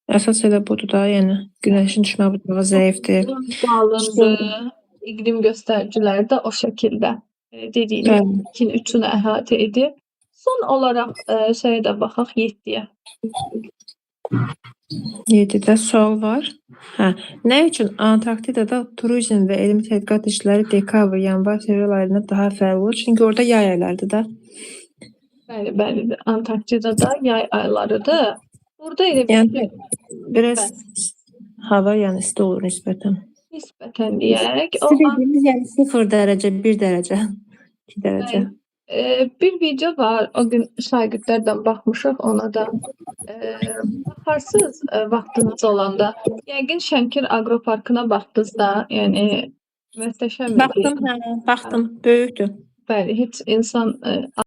əsas elə budur da, yəni günəşin düşmə budağı zəifdir. Qalındır. İqlim göstəriciləri də o şəkildə dediyiniz 2-3-ünü əhatə edir. Son olaraq şeyə də baxaq 7-yə. 7-də sual var. Hə, nə üçün Antarktidada turizm və elmi tədqiqat işləri dekabr, yanvar, fevral aylarında daha fəal olur? Çünki orada yay aylardır da. Bəli, bəli. Antarktidada yay aylarıdır. Burada elə bir Yəni biraz hava yəni isti olur nisbətən. nisbətən deyək. O İsti dediyimiz yəni 0 dərəcə, 1 dərəcə, 2 dərəcə. bir video var. O gün şagirdlərdən baxmışıq ona da. Baxarsınız vaxtınız olanda. Yəqin Şəmkir Aqroparkına baxdınız da. Yəni möhtəşəm idi. Baxdım, hə, baxdım. Böyükdür. Bəli, heç insan